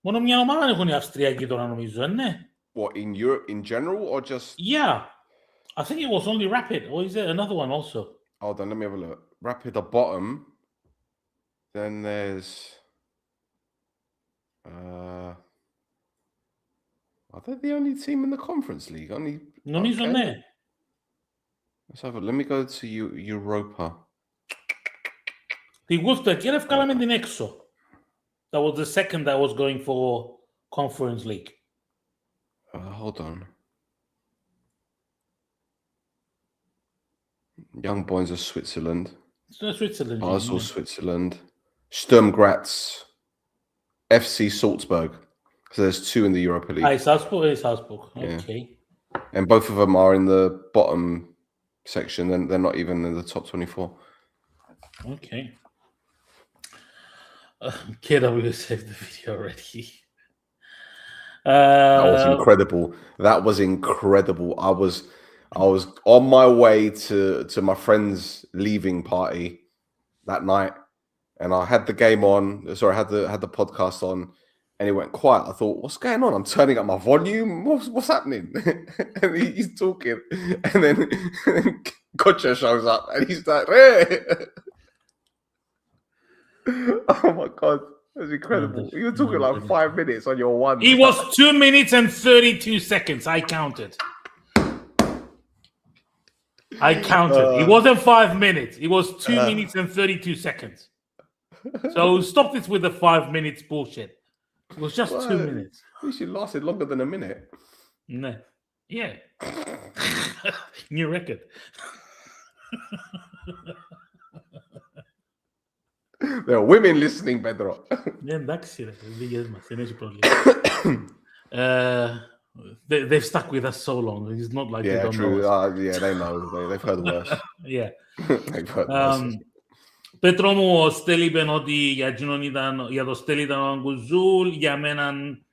Μόνο μια ομάδα έχουν οι Αυστριακοί τώρα, νομίζω, ναι. What, in Europe in general or just... Yeah. I think it was only Rapid. Or is there another one also? Hold on, let me have a look. Rapid at bottom. Then there's... Are they the only team in the Conference League? Νομίζω, ναι. Let's have a. Let me go to Europa. Τη γούστα και ευκάλαμε την έξω. That was the second I was going for Conference League. Hold on. Young Boys of Switzerland. Switzerland. Basel, Switzerland. Sturm Graz. FC Salzburg. So there's two in the Europa League. Salzburg. Okay. Yeah. And both of them are in the bottom section, and they're not even in the top 24. Okay. KW saved the video already. That was incredible. That was incredible. I was on my way to my friend's leaving party that night, and I had the game on. Sorry, I had the podcast on, and it went quiet. I thought, what's going on? I'm turning up my volume. What's happening? And he's talking, and then Gotcha shows up, and he's like, hey! Oh my god, that's incredible. You were talking like 5 minutes on your one. It was 2 minutes and 32 seconds. I counted. It wasn't 5 minutes. It was 2 minutes and 32 seconds. So stop this with the 5 minutes bullshit. It was just 2 minutes. At least it lasted longer than a minute. No. Yeah. New record. There are women listening, Pedro. Εντάξει, δεν έχει πρόβλημα. They've stuck with us so long. It's not like they don't true. know. Yeah, they know. They've heard worse. Yeah. They've heard worse. Πέτρο μου, ο Στέλ είπε ότι για το Στέλ ήταν ο Γκουζούλ, για μέναν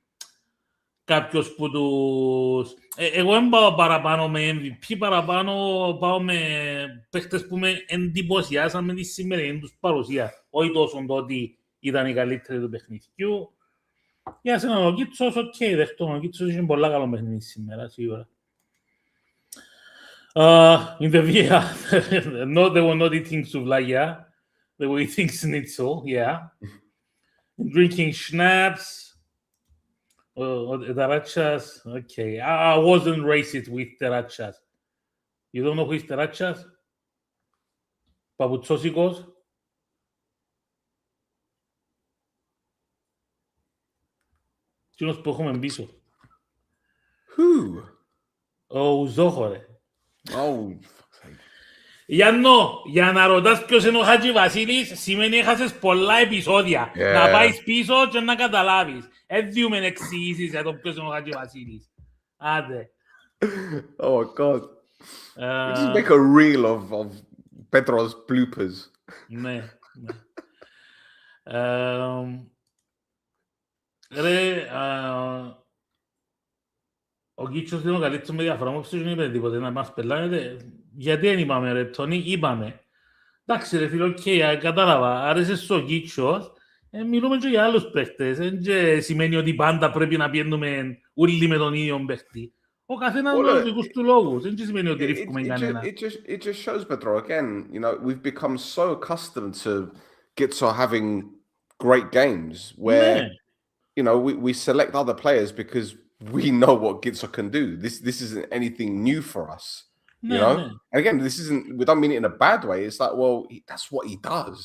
κάποιος που τους... Εγώ δεν πάω παραπάνω με MVP, παραπάνω πάω με παίχτες που με εντυπωσιάσαν με τη σημερινή τους παρουσία. Όχι τόσο το ότι ήταν οι καλύτεροι του παιχνιδιού. Για σένα ο Κίτσος, δεχτώ. Ο Κίτσος είχε πολλά καλό παιχνίδι σήμερα, σίγουρα. In the VAR, no, they were not eating souvlaki, they were eating schnitzel, yeah. Drinking schnapps. Terachas, okay. I wasn't racist with Terachas. You don't know who is Terachas? Paputsosicos? Tinos που έχουμε πίσω. Who? Ο Ζόχο, ρε. Oh, Γιάννο, για να ρωτάς ποιος είναι ο Χατζη Βασίλης, σημαίνει έχασες πολλά επεισόδια. Να πάεις πίσω και να καταλάβεις. Έδιουμε εξηγήσεις για το ποιος είναι ο Χατζη Βασίλης. Άντε. Oh my god. Just make a reel of Pedro's bloopers. Ναι. Ρε, ο Κίτσος είναι ο καλύτερος με διαφορά μου, δεν είπε τίποτε να μας πελάνετε. Γιατί δεν είπαμε ρε Τόνι, είπαμε. Εντάξει ρε φίλο, κατάλαβα, άρεσε στο Κίτσος, μιλούμε και για άλλους παίχτες, δεν σημαίνει ότι πάντα πρέπει να πιένουμε όλοι με τον ίδιο παίχτη. Ο καθένας με τους δικούς του λόγους, δεν σημαίνει ότι ρίχνουμε κανένα. It just shows, Pedro, again, you know, we've become so accustomed to Gitso having great games where, you know, we select other players because we know what Gitso can do. This isn't anything new for us, you know? And again, we don't mean it in a bad way. It's like, well, that's what he does,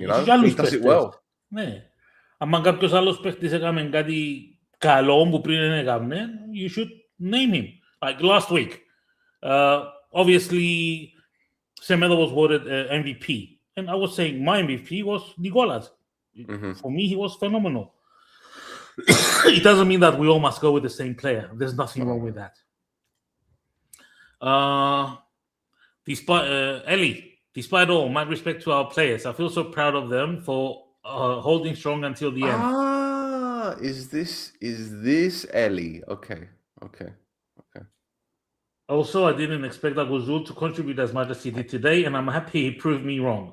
you know? He does it well. Ναι. Αν κάποιος άλλος παίχτης έκαμε κάτι καλό που πριν δεν έκαμε, you should name him. Like last week, obviously, Semedo was voted MVP. And I was saying my MVP was Nicolas. For me, he was phenomenal. It doesn't mean that we all must go with the same player. There's nothing wrong with that. Despite all, my respect to our players, I feel so proud of them for holding strong until the end. Is this Ellie? Okay. Also, I didn't expect Aguzul to contribute as much as he did today, and I'm happy he proved me wrong.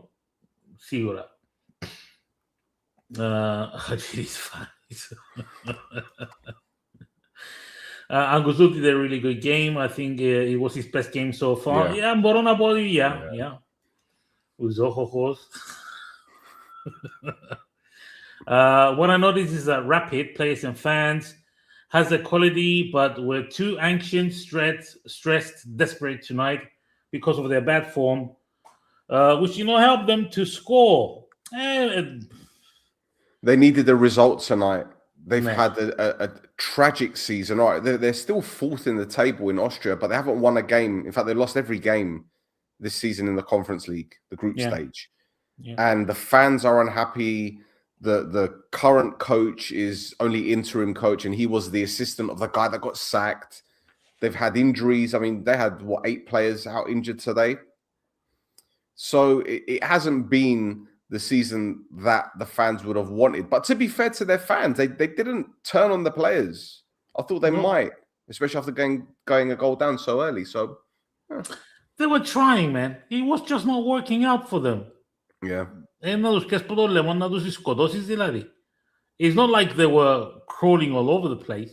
Sigurat. He's fine. Aguzul did a really good game. I think it was his best game so far. Yeah, μπορώ να πω ότι yeah. Uzohojos. What I noticed is that Rapid, players and fans, has the quality, but we're too anxious, stressed, desperate tonight because of their bad form, which helped them to score. They needed the results tonight. They've Nah. had a tragic season. All right, they're still fourth in the table in Austria, but they haven't won a game. In fact, they lost every game this season in the Conference League, the group stage. Yeah. And the fans are unhappy. The current coach is only interim coach, and he was the assistant of the guy that got sacked. They've had injuries. I mean, they had, 8 players out injured today. So it hasn't been the season that the fans would have wanted. But to be fair to their fans, they didn't turn on the players. I thought they might, especially after going a goal down so early. So they were trying, man. It was just not working out for them. Yeah. It's not like they were crawling all over the place.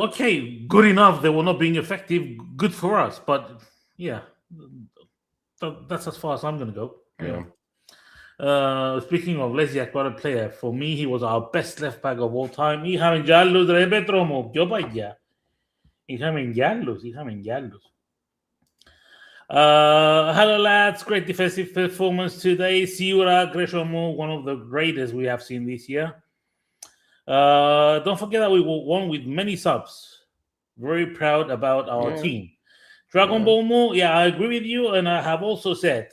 Okay, good enough. They were not being effective. Good for us. But yeah, that's as far as I'm going to go. Yeah. Speaking of Lesiak, what a player. For me, he was our best left back of all time. Είχαμε κι άλλους, ρε Πέτρο μου, πιο παλιά. Είχαμε κι άλλους. Hello, lads. Great defensive performance today. Siura Greshomu, one of the greatest we have seen this year. Don't forget that we won with many subs. Very proud about our team. Dragon Ball Mu, I agree with you. And I have also said,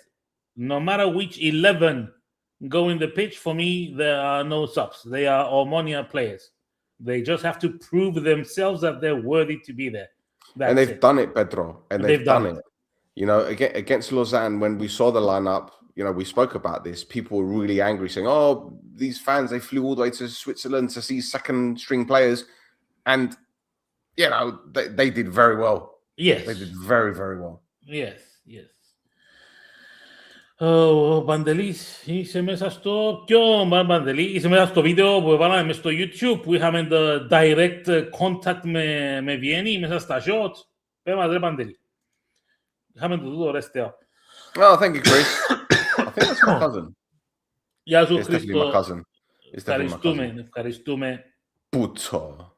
no matter which 11 go in the pitch, for me, there are no subs. They are Omonia players. They just have to prove themselves that they're worthy to be there. And they've done it, Pedro. And they've done it. Against Lausanne, when we saw the lineup, we spoke about this. People were really angry, saying, "Oh, these fans, they flew all the way to Switzerland to see second-string players," and they did very well. Yes, they did very, very well. Yes. Ο Παντελής είσαι μέσα στο είσαι μέσα στο βίντεο που έβαλαμε μες στο YouTube που είχαμε το direct contact με Βιέννη μέσα στα shots. Πες μας ρε Παντελή. Είχαμε το τούτο ρεστέο. Oh, thank you, Chris. I think that's my cousin. Γεια σου, It's definitely my cousin. Ευχαριστούμε. Πούτσο.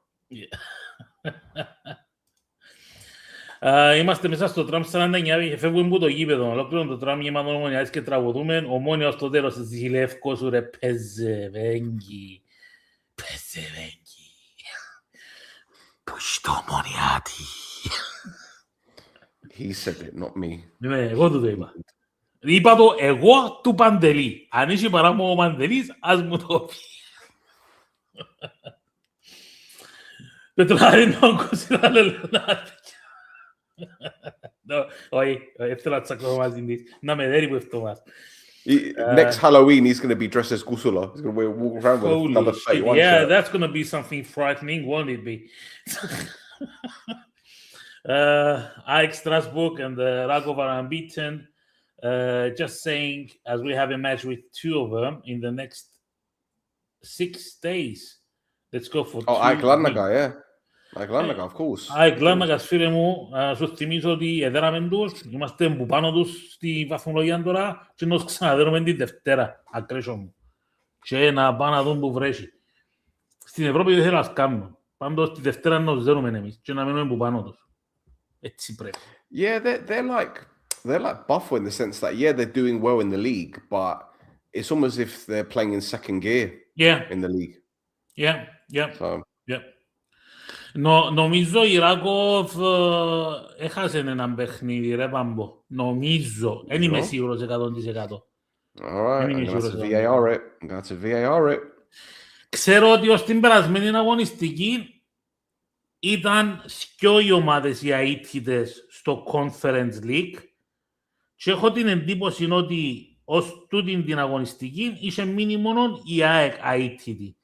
Είμαστε μέσα στο τραμ 49, φεύγουμε από το γήπεδο. Ολόκληρο το τραμ γεμάτο Ομονιάδες και τραγουδούμε. Ομόνια στο τέλος της Ζηλεύκο σου ρε Πεζεβέγγι. Που είσαι το Ομονιάτη. He said it, not me. Ναι, εγώ του το είπα. Είπα το εγώ του Παντελή. Αν είσαι παρά μου ο Παντελής, ας μου το πει. Πετράρι να ακούσει να λελωνάρει. Όχι, ήθελα να τσακώ μαζί της. Να με δέρει που ευτομάς. Next Halloween, he's going to be dressed as Gusula. He's going to walk around with another 31 shirt. That's going to be something frightening, won't it be? Ike Strasbourg and the Rakov are unbeaten. Just saying, as we have a match with 2 of them in the next 6 days. Let's go for 2. Ike Larnaga, yeah. Ike Larnaga, of course. Ike Larnaga, φίλε μου, σου θυμίζω ότι εδέραμε τους, είμαστε που πάνω τους στη βαθμολογία τώρα και να τους ξαναδέρουμε την Δευτέρα, ακρέσιο μου. Και να πάνε να δουν που βρέσει. Στην Ευρώπη δεν θέλω να σκάμουν. Πάντως τη Δευτέρα να τους δέρουμε εμείς και να μένουμε που πάνω τους. Έτσι πρέπει. Yeah, they're like Buffalo in the sense that, they're doing well in the league, but it's almost as if they're playing in second gear in the league. Yeah. So. Yeah. Νομίζω η Ράκοφ έχασε έναν παιχνίδι, ρε Πάμπο. Νομίζω. Δεν είμαι σίγουρος 100%. Alright, I'm going to VAR it. Ξέρω ότι ως την περασμένη αγωνιστική ήταν 2 οι ομάδες οι αίτητες στο Conference League και έχω την εντύπωση ότι ως τούτην την αγωνιστική είχε μείνει μόνο η ΑΕΚ αίτητη.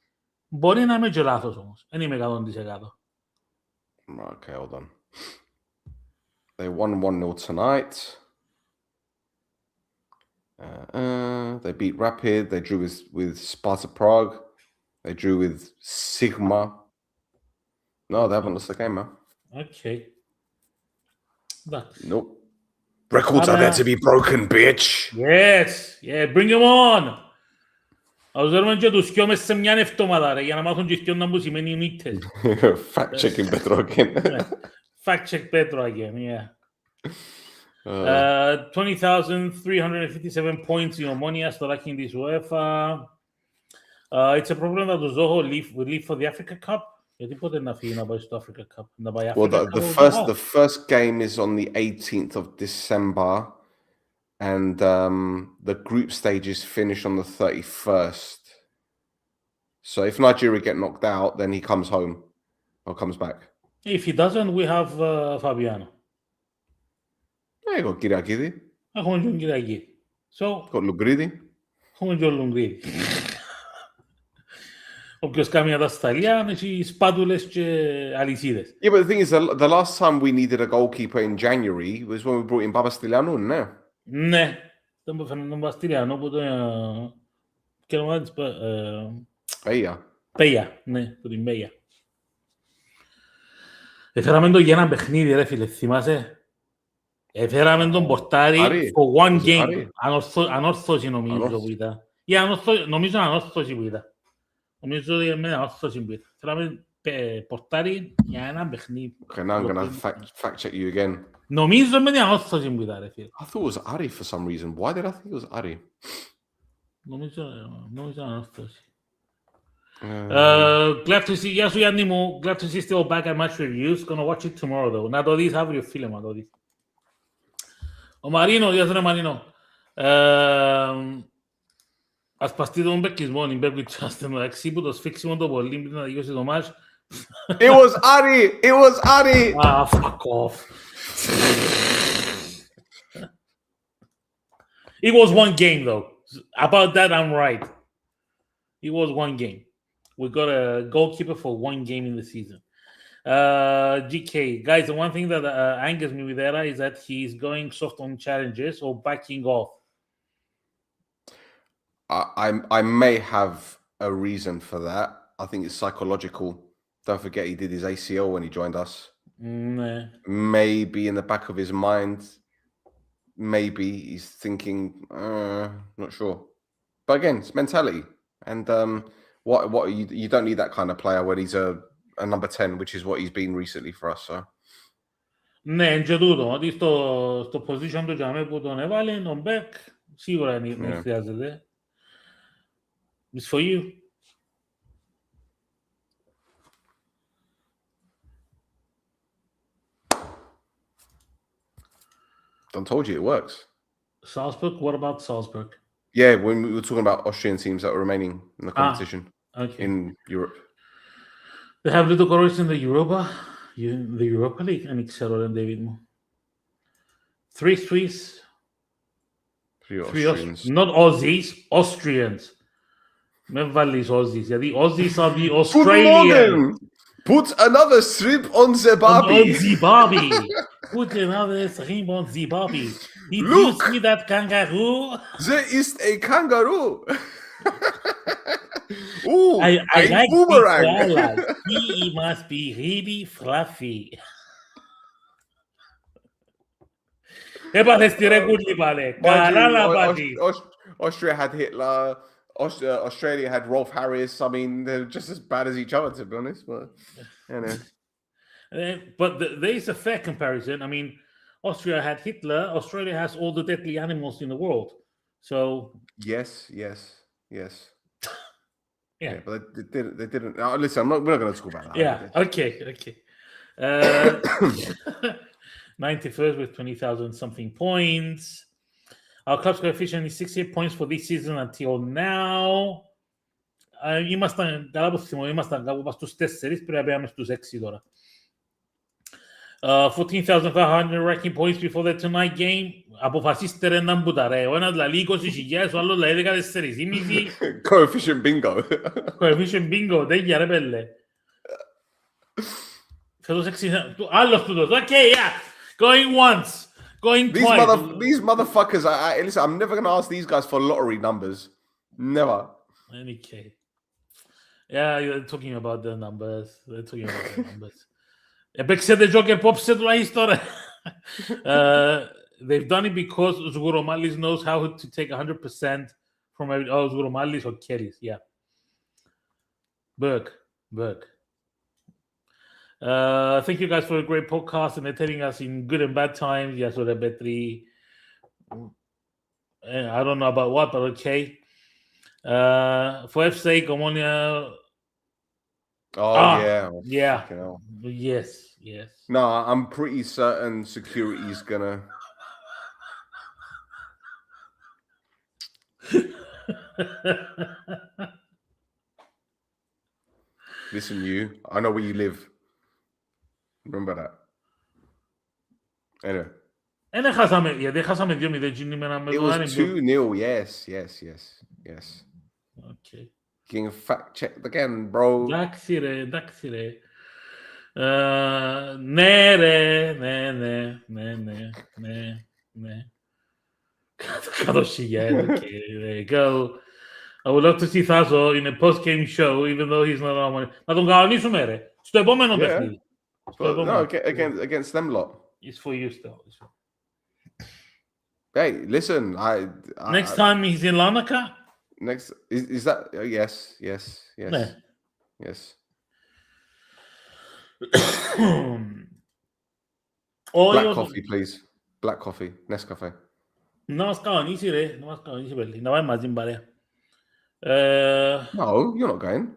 Μπορεί να είμαι και λάθος όμως. Δεν είμαι 100%. Okay, hold on. They won 1-0 tonight. They beat Rapid. They drew with Sparta Prague. They drew with Sigma. No, they haven't lost the game, man. Okay. Nope. Records are there to be broken, bitch. Yes. Yeah, bring them on. Ας δέρουμε και τους δυο μες σε μιαν εβδομάδα, ρε, για να μάθουν και δυο να που σημαίνει νύχτες. Fact checking, Pedro, again. Fact check Pedro again, yeah. 20,000. 20,357 points in Omonia στο ranking της UEFA. It's a problem that the Zoho leave for the Africa Cup. Γιατί πότε να φύγει να πάει στο Africa Cup? Να πάει Well, Africa the Cup first game is on the 18th of December, and the group stages finish on the 31st. So if Nigeria get knocked out, then he comes home or comes back. If he doesn't, we have Fabiano. Yeah, you got Giriagidi. Έχουμε τον Κυριακή. So, Got Lugridi. έχουμε τον Λουγκρίδη. Όποιος κάνει μια τασταλιά, έχει σπάτουλες και αλυσίδες. Yeah, but the thing is, the last time we needed a goalkeeper in January was when we brought in Babastilianou, no? Ναι. Τον που φαίνεται τον Παστιλιανό που τον... Και όνομα της... Πέια. Ναι, που την Πέια. Έφεραμε τον για ένα παιχνίδι, ρε φίλε, θυμάσαι. Έφεραμε τον πορτάρι for one game. Ανόρθωση νομίζω που ήταν. Νομίζω ανόρθωση που ήταν. Νομίζω ότι είναι ανόρθωση που ήταν. Έφεραμε πορτάρι για ένα παιχνίδι. Okay, now I'm going to fact check you again. Νομίζω με την ανόρθωση που ήταν, ρε φίλε. I thought it was Ari for some reason. Why did I think it was Ari? Νομίζω ανόρθωση. Glad to see, γεια σου Γιάννη μου, glad to see still back at match reviews. Gonna watch it tomorrow though. Να το δεις αύριο φίλε μου, να το δεις. Ο Μαρίνο, γεια σου ρε Μαρίνο. Ας παστεί τον μπεκισμό, η μπέκου τσάστε μεταξύ που το σφίξιμο το πολύ πριν να δικαιώσει το match. It was Ari! It was Ari! Ah, fuck off. It was one game though. About that I'm right. It was one game. We got a goalkeeper for one game in the season. GK, guys, the one thing that angers me with Era is that he's going soft on challenges or backing off. I may have a reason for that. I think it's psychological. Don't forget he did his ACL when he joined us. Nah. Maybe in the back of his mind, maybe he's thinking, not sure. But again, it's mentality. And what you don't need that kind of player when he's a number 10, which is what he's been recently for us. So. Ναι, και τούτο, ότι στο position του τζαμέ που τον έβαλε, τον back, σίγουρα δεν χρειάζεται. It's for you. I told you it works. Salzburg? What about Salzburg? Yeah, when we were talking about Austrian teams that are remaining in the competition in Europe. They have little courage in the Europa League. And ξέρω, David μου. 3 Swiss. 3 Austrians. Not Aussies, Austrians. Με βάλεις Aussies, γιατί Aussies are the Australians. Put another shrimp on the barbie. On the barbie. Put another shrimp on the barbie. Did you see that kangaroo? There is a kangaroo. Ooh, I like boomerang. this. He must be really fluffy. Έπαθες τη ρεκούλη πάλι. Καλά να πάθεις. Austria had Hitler. Australia had Rolf Harris. I mean, they're just as bad as each other, to be honest. But you know. But there is a fair comparison. I mean, Austria had Hitler. Australia has all the deadly animals in the world. So yes. Yeah, but they didn't. Listen, we're not going to talk about that. Yeah. Okay. 91st with 20,000 something points. Our club's coefficient is 68 points for this season until now. Ήμασταν, καλά που θυμώ, ήμασταν κάπου στους 4, πρέπει να πήγαμε στους 6 τώρα. 14,500 ranking points before the tonight game. Αποφασίστε ρε να μπούτα ρε. Ο ένας δηλαδή 20,000, ο άλλος δηλαδή 14,5. Coefficient bingo. Coefficient bingo, τέτοια ρε πέλε. Φέτος 6, άλλος τούτος. Okay, yeah. Going once. Going twice. These motherfuckers, listen, I'm never going to ask these guys for lottery numbers. Never. Okay. Yeah, you're talking about the numbers. Έπαιξε Joker Popset τουλάχιστον. They've done it because Zguromalis knows how to take 100% from every... Oh, Zguromalis or Kelly's, yeah. Berg. Thank you guys for a great podcast and telling us in good and bad times. Yes, or better. I don't know about what, but okay. For F's sake, Omonia. Yeah. Yeah. Fucking hell. Yes. No, I'm pretty certain security's gonna. Listen, you. I know where you live. Remember that. Anyway. Δεν χάσαμε, γιατί χάσαμε 2-0 κίνημα με It το was Άνεμπουργκ. 2-0. Yes. Okay. Getting fact checked again, bro. Εντάξει ρε. Ναι ρε. Ναι. 100,000. Okay, there you go. I would love to see Θάσο in a post-game show, even though he's not on. Να τον κανονίσουμε ρε. Στο επόμενο παιχνίδι. No, against them lot. It's for you still. Hey, listen. Next time he's in Larnaca? Next is that? Yes. Ναι. Yes. Black coffee, please. Black coffee. Nescafe. Να μας κανονίσει ρε. Να πάει μαζί παρέα. No, you're not going.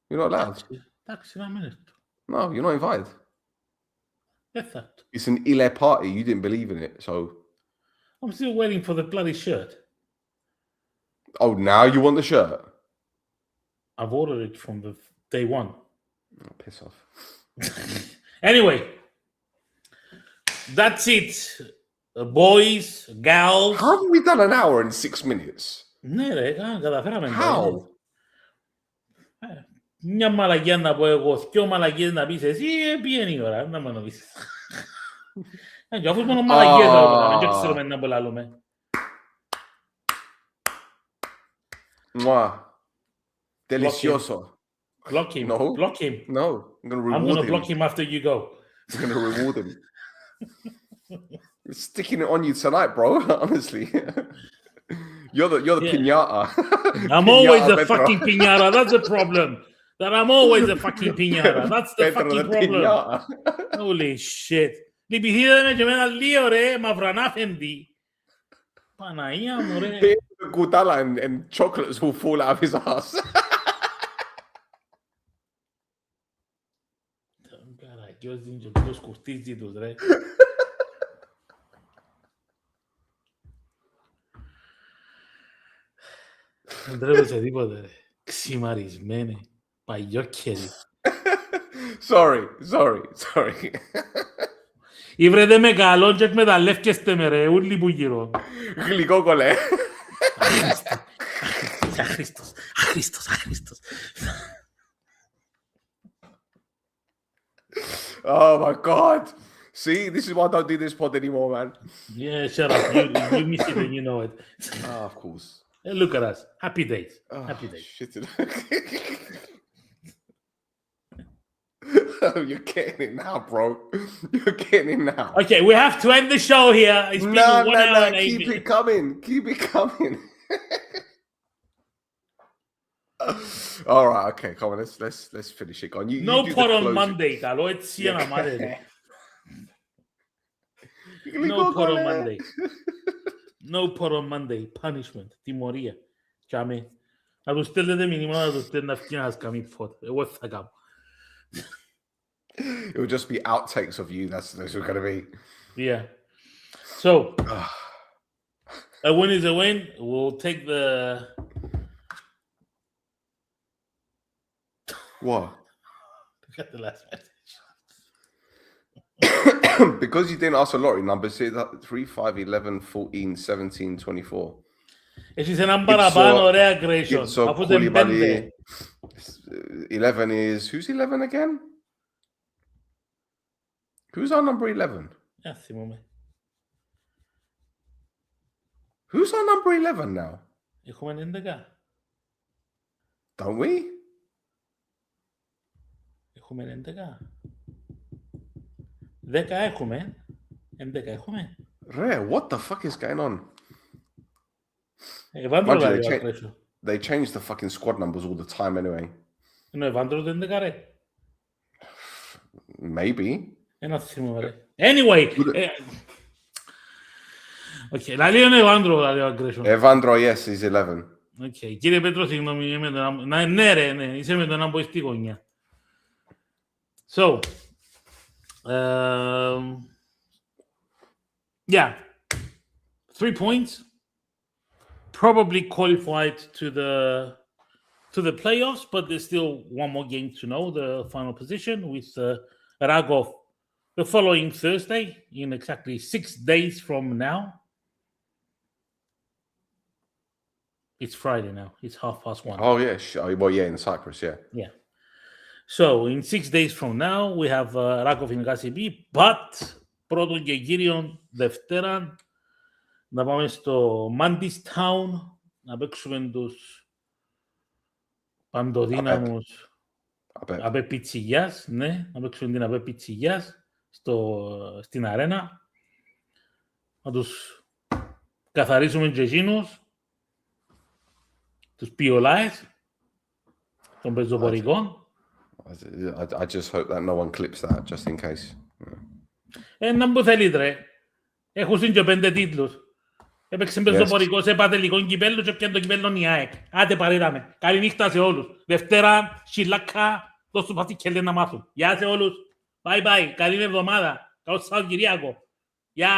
You're not allowed. Εντάξει, να μην έρθω. No, you're not invited. Δεν θα έρθω. It's an Ile party. You didn't believe in it, so. I'm still waiting for the bloody shirt. Oh, now you want the shirt? I've ordered it from the day one. Oh, piss off. Anyway, that's it. Boys, gals. How have we done an hour and 6 minutes? Ναι ρε, καταφέραμε. How? Μια μαλακία να πω εγώ, δυο μαλακίες να πεις εσύ, πήγαινε η ώρα, να μόνο πεις. Και αφού μόνο μαλακίες θα δεν ξέρουμε να πολλαλούμε. Mwah. Delicioso. Block him. No. Block him. No, I'm going to reward him. I'm going to block him after you go. I'm going to reward him. Sticking it on you tonight, bro. Honestly. You're the piñata. I'm always a fucking piñata. That's the problem. That I'm always a fucking piñata. That's the fucking problem. Holy shit. Λυπηθείτε και με ένα λίγο ρε, μαυρανάφεντη. Παναγία μου ρε. Gudala and chocolates will fall out of his ass. Καρακιός δίνει και ποιος κουρτίζει τους ρε. Δεν τρέπεσαι τίποτε ρε. Ξημαρισμένη. Παγιόκερη. Sorry. Ήβρετε με καλό και εκμεταλλεύκεστε με ρε, ούλοι που γύρω. Γλυκό κολέ. Αχρήστος. Oh my God. See, this is why I don't do this pod anymore, man. Yeah, shut up. You miss it and you know it. Oh, of course. Look at us. Happy days. Happy days. Shit. You're getting it now, bro. You're getting it now. Okay, we have to end the show here. It's been 1 hour and 8 Keep minutes. it coming. Keep it coming. All right, okay, come on. Let's finish it. Go on. No pot on Monday, καλό έτσι να μάθετε. No pot on Monday. No pot on Monday. Punishment. Τιμωρία. Κάμε. Να τους στέλνετε μηνύμα, να τους στέλνετε αυτοί να σας κάνει pot. Εγώ θα κάνω. It will just be outtakes of you. That's what going to be. Yeah. So, a win is a win. We'll take the... What? Look at the last message. Because you didn't ask a lottery number, say that 3, 5, 11, 14, 17, 24. Έχεις έναν παραπάνω ωραία aggression. Αφού δεν πέντε. 11 is... Who's 11 again? Who's our number 11? Θυμούμαι. Who's our number 11 now? Έχουμε 11. Don't we? Έχουμε 11. 10 έχουμε. 11 έχουμε. Rare, what the fuck is going on? Ευάντρο They change the fucking squad numbers all the time anyway. Ενώ Ευάντρο δεν 11 ρε. Maybe. Ένα θυμούμαι. Anyway. Okay, λαλεί ο Εβάνδρο, λαλεί ο Aggression. Evandro, yes, he's 11. Okay. Κύριε Πέτρο, συγγνώμη, ναι ρε, ναι, είσαι με τον αμποιστή γωνιά. So, yeah, 3 points, probably qualified to the playoffs, but there's still one more game to know the final position with Ragov the following Thursday in exactly 6 days from now. It's Friday now. It's 1:30. Oh, yeah. Well, yeah, in Cyprus, yeah. Yeah. So, in 6 days from now, we have Ragov in Gazibi, but πρώτον και κύριον Δευτέρα να πάμε στο Mandis Town να παίξουμε τους παντοδύναμους ΑΠΕ Πιτσιγιάς, ναι, να παίξουμε την ΑΠΕ Πιτσιγιάς στην αρένα, να τους καθαρίσουμε και εκείνους, τους πιολάες των πεζοπορικών. I just hope that no one clips that, just in case. Να μου θέλει, ρε. Έχουν και 5 τίτλους. Έπαιξε πεζοπορικό σε πατελικό κυπέλλο και πιάνε το κυπέλλο η ΑΕΚ. Άντε παρήραμε. Καλή νύχτα σε όλους. Δευτέρα, σιλάκα, δώσ' του πατήκελε να μάθουν. Γεια σε όλους. Bye bye. Καλή εβδομάδα. Καλό Σαββατοκύριακο. Γεια.